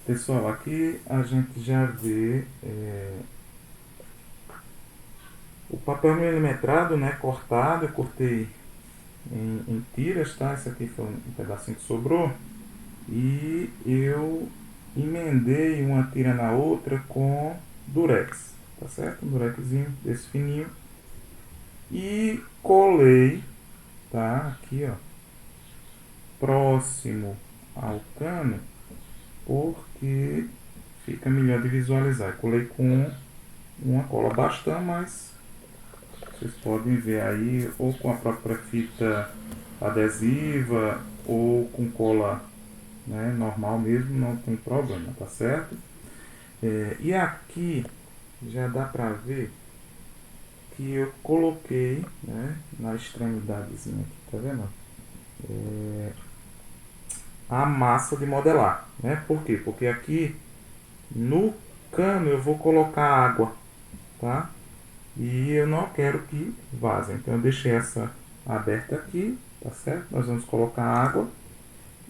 Pessoal, aqui a gente já vê o papel milimetrado, né, cortado. Eu cortei em tiras, tá? Esse aqui foi um pedacinho que sobrou. E eu emendei uma tira na outra com durex, tá certo? Um durexzinho desse fininho. E colei, tá? Aqui, ó, próximo ao cano, porque fica melhor de visualizar. Eu colei com uma cola bastante, mas vocês podem ver aí, ou com a própria fita adesiva, ou com cola, né, normal mesmo, não tem problema, tá certo? E aqui já dá pra ver que eu coloquei, né, na extremidadezinha aqui, tá vendo? A massa de modelar, né? Por quê? Porque aqui no cano eu vou colocar água, tá? E eu não quero que vaze, então eu deixei essa aberta aqui, tá certo? Nós vamos colocar água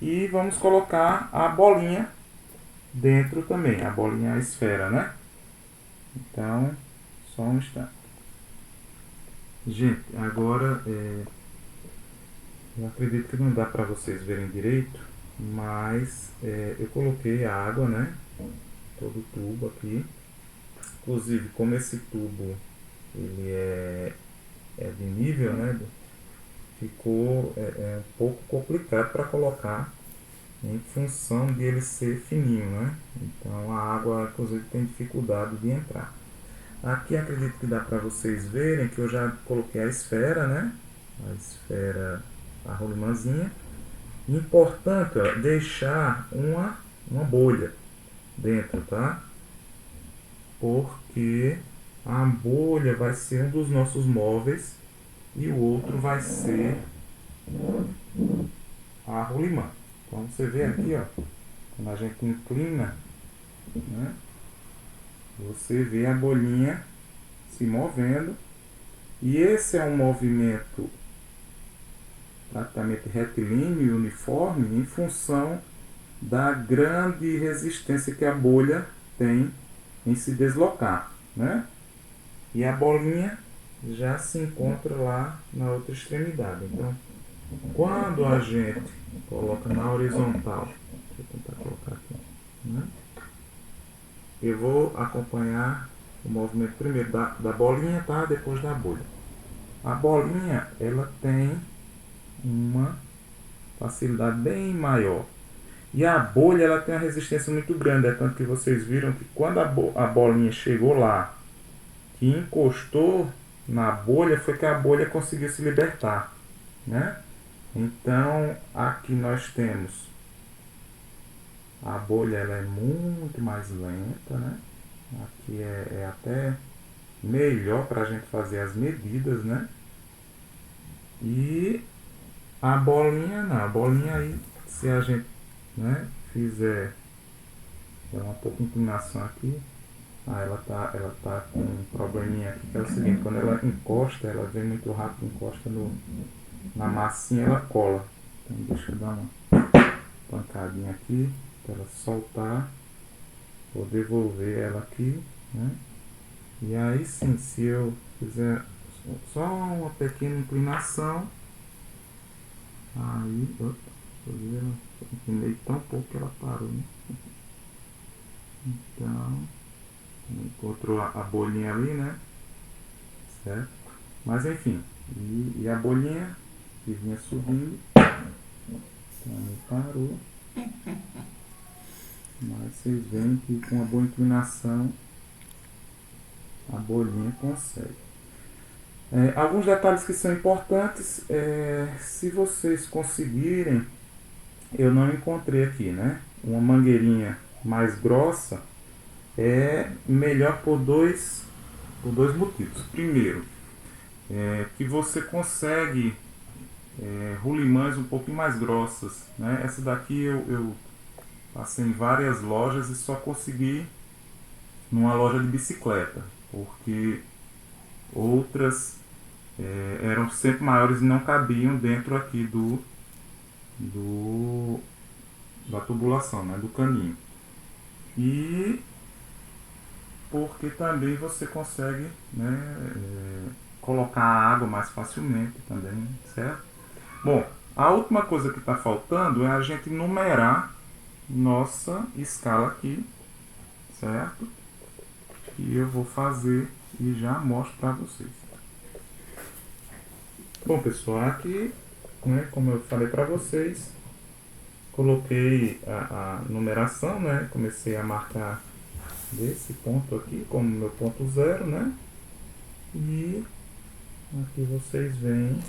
e vamos colocar a bolinha dentro também, a bolinha, a esfera, né? Então, só um instante. Gente, agora eu acredito que não dá para vocês verem direito, mas eu coloquei a água, né? Todo o tubo aqui. Inclusive, como esse tubo ele é de nível, né? Ficou um pouco complicado para colocar em função de ele ser fininho, né? Então a água, inclusive, tem dificuldade de entrar. Aqui acredito que dá para vocês verem que eu já coloquei a esfera, né? A esfera, a rolimãzinha. Importante, ó, deixar uma bolha dentro, tá? Porque a bolha vai ser um dos nossos móveis e o outro vai ser a rolimã. Então você vê aqui, ó, quando a gente inclina, né, você vê a bolinha se movendo, e esse é um movimento praticamente retilíneo e uniforme em função da grande resistência que a bolha tem em se deslocar, né? E a bolinha já se encontra lá na outra extremidade. Então, quando a gente coloca na horizontal, deixa eu tentar colocar aqui, né? Eu vou acompanhar o movimento primeiro da bolinha, tá? Depois da bolha. A bolinha, ela tem uma facilidade bem maior. E a bolha, ela tem uma resistência muito grande. É tanto que vocês viram que quando a bolinha chegou lá, que encostou na bolha, foi que a bolha conseguiu se libertar, né? Então, aqui nós temos a bolha, ela é muito mais lenta, né? Aqui é até melhor para a gente fazer as medidas, né? E a bolinha não, a bolinha aí, se a gente, né, fizer uma pouca inclinação aqui, ela tá com um probleminha aqui, que é o seguinte: quando ela encosta, ela vem muito rápido, encosta na massinha, ela cola. Então deixa eu dar uma pancadinha aqui para ela soltar. Vou devolver ela aqui, né? E aí sim, se eu fizer só uma pequena inclinação, aí, opa, eu inclinei tão pouco que ela parou, né? Então, encontrou a bolinha ali, né? Certo? Mas enfim, e a bolinha que vinha subindo, então parou. Mas vocês veem que com uma boa inclinação a bolinha consegue. Alguns detalhes que são importantes, se vocês conseguirem, eu não encontrei aqui, né? Uma mangueirinha mais grossa é melhor por dois motivos. Primeiro, que você consegue rolimãs um pouquinho mais grossas, né? Essa daqui eu passei em várias lojas e só consegui numa loja de bicicleta, porque outras eram sempre maiores e não cabiam dentro aqui da tubulação, né, do caninho. E porque também você consegue, né, colocar a água mais facilmente também, certo? Bom, a última coisa que está faltando é a gente numerar nossa escala aqui, certo? Que eu vou fazer e já mostro para vocês. Bom, pessoal, aqui, né, como eu falei para vocês, coloquei a numeração, né? Comecei a marcar desse ponto aqui como meu ponto zero, né? E aqui vocês veem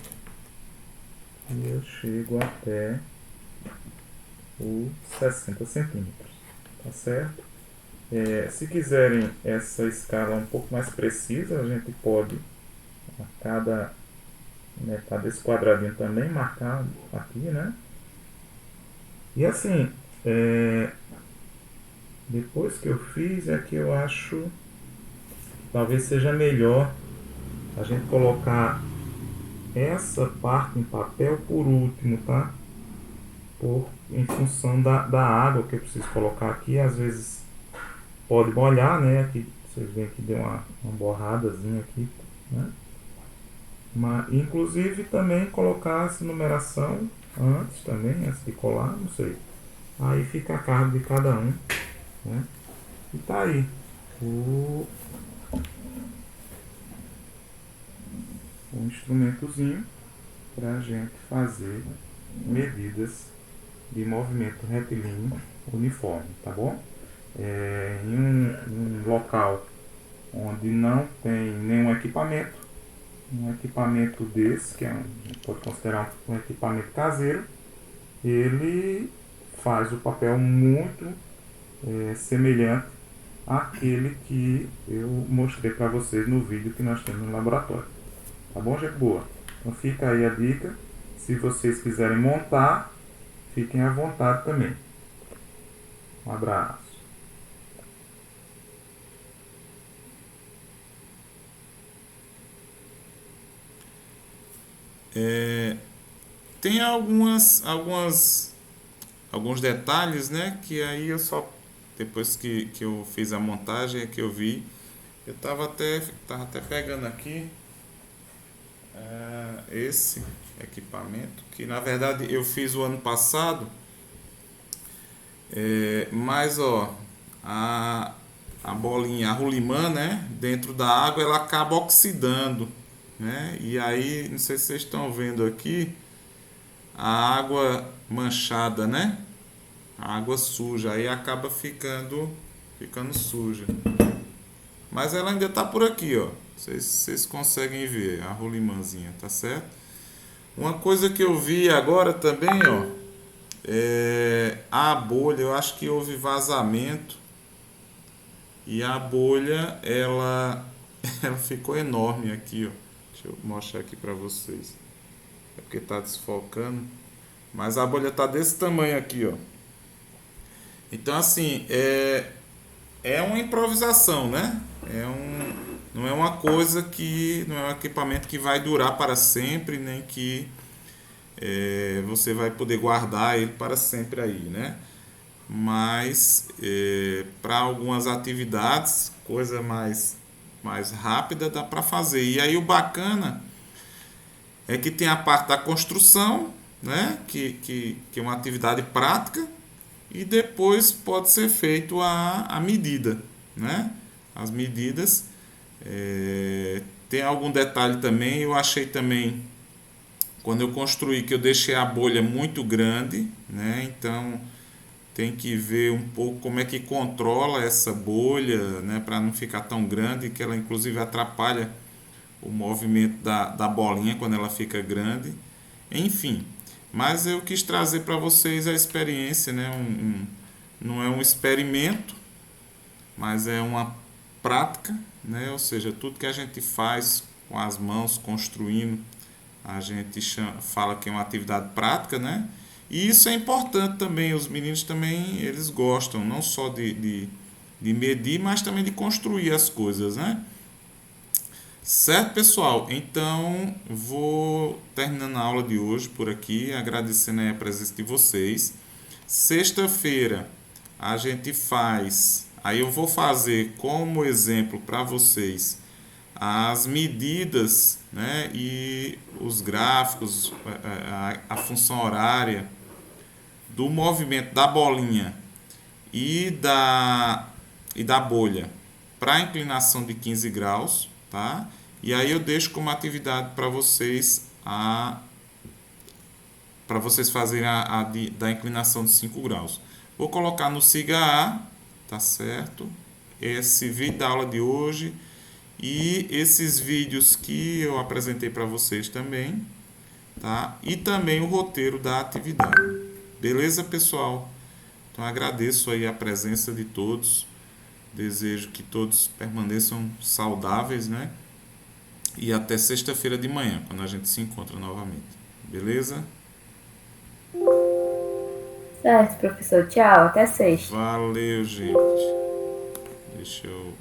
que eu chego até os 60 centímetros, tá certo? Se quiserem essa escala um pouco mais precisa, a gente pode a cada metade desse quadradinho também marcar aqui, né? E assim, depois que eu fiz, é que eu acho que talvez seja melhor a gente colocar essa parte em papel por último, tá? Em função da água que eu preciso colocar aqui, às vezes pode molhar, né? Aqui vocês veem que deu uma borradazinha aqui, né? Mas, inclusive também colocar essa numeração antes também, antes de colar, não sei. Aí fica a cargo de cada um, né? E tá aí o instrumentozinho para a gente fazer medidas de movimento retilíneo uniforme, tá bom? Em um local onde não tem nenhum equipamento, um equipamento desse, que pode considerar um equipamento caseiro, ele faz o papel muito semelhante àquele que eu mostrei para vocês no vídeo que nós temos no laboratório. Tá bom, gente boa? Então fica aí a dica. Se vocês quiserem montar, fiquem à vontade também. Um abraço.
Tem alguns detalhes, né? Que aí eu só depois que eu fiz a montagem é que eu vi. Eu tava até pegando aqui esse equipamento que na verdade eu fiz o ano passado, mas ó, a bolinha, a rolimã, né, dentro da água ela acaba oxidando, né? E aí, não sei se vocês estão vendo aqui a água manchada, né? A água suja, aí acaba ficando suja. Mas ela ainda tá por aqui, ó. Vocês conseguem ver a rolimãzinha, tá certo? Uma coisa que eu vi agora também, ó, a bolha, eu acho que houve vazamento e a bolha ela ficou enorme aqui, ó. Deixa eu mostrar aqui pra vocês. É porque tá desfocando, mas a bolha tá desse tamanho aqui, ó. Então assim, é uma improvisação, né? Não é uma coisa que não é um equipamento que vai durar para sempre, nem que você vai poder guardar ele para sempre aí, né? Mas para algumas atividades, coisa mais mais rápida, dá para fazer. E aí o bacana é que tem a parte da construção, né, que é uma atividade prática, e depois pode ser feito a medida, né? As medidas. Tem algum detalhe também, eu achei também, quando eu construí, que eu deixei a bolha muito grande, né? Então tem que ver um pouco como é que controla essa bolha, né, para não ficar tão grande, que ela inclusive atrapalha o movimento da bolinha quando ela fica grande. Enfim, mas eu quis trazer para vocês a experiência, né? Não é um experimento, mas é uma prática, né? Ou seja, tudo que a gente faz com as mãos, construindo, a gente fala que é uma atividade prática, né? E isso é importante também, os meninos também, eles gostam, não só de medir, mas também de construir as coisas, né? Certo, pessoal? Então, vou terminando a aula de hoje por aqui, agradecendo aí a presença de vocês. Sexta-feira a gente faz, aí eu vou fazer como exemplo para vocês as medidas, né, e os gráficos, a função horária do movimento da bolinha e da bolha para a inclinação de 15 graus, tá? E aí eu deixo como atividade para vocês fazerem da inclinação de 5 graus. Vou colocar no Siga A, tá certo? Esse vídeo da aula de hoje e esses vídeos que eu apresentei para vocês também, tá? E também o roteiro da atividade. Beleza, pessoal? Então agradeço aí a presença de todos. Desejo que todos permaneçam saudáveis, né? E até sexta-feira de manhã, quando a gente se encontra novamente. Beleza?
Certo, professor. Tchau, até sexta.
Valeu, gente. Deixa eu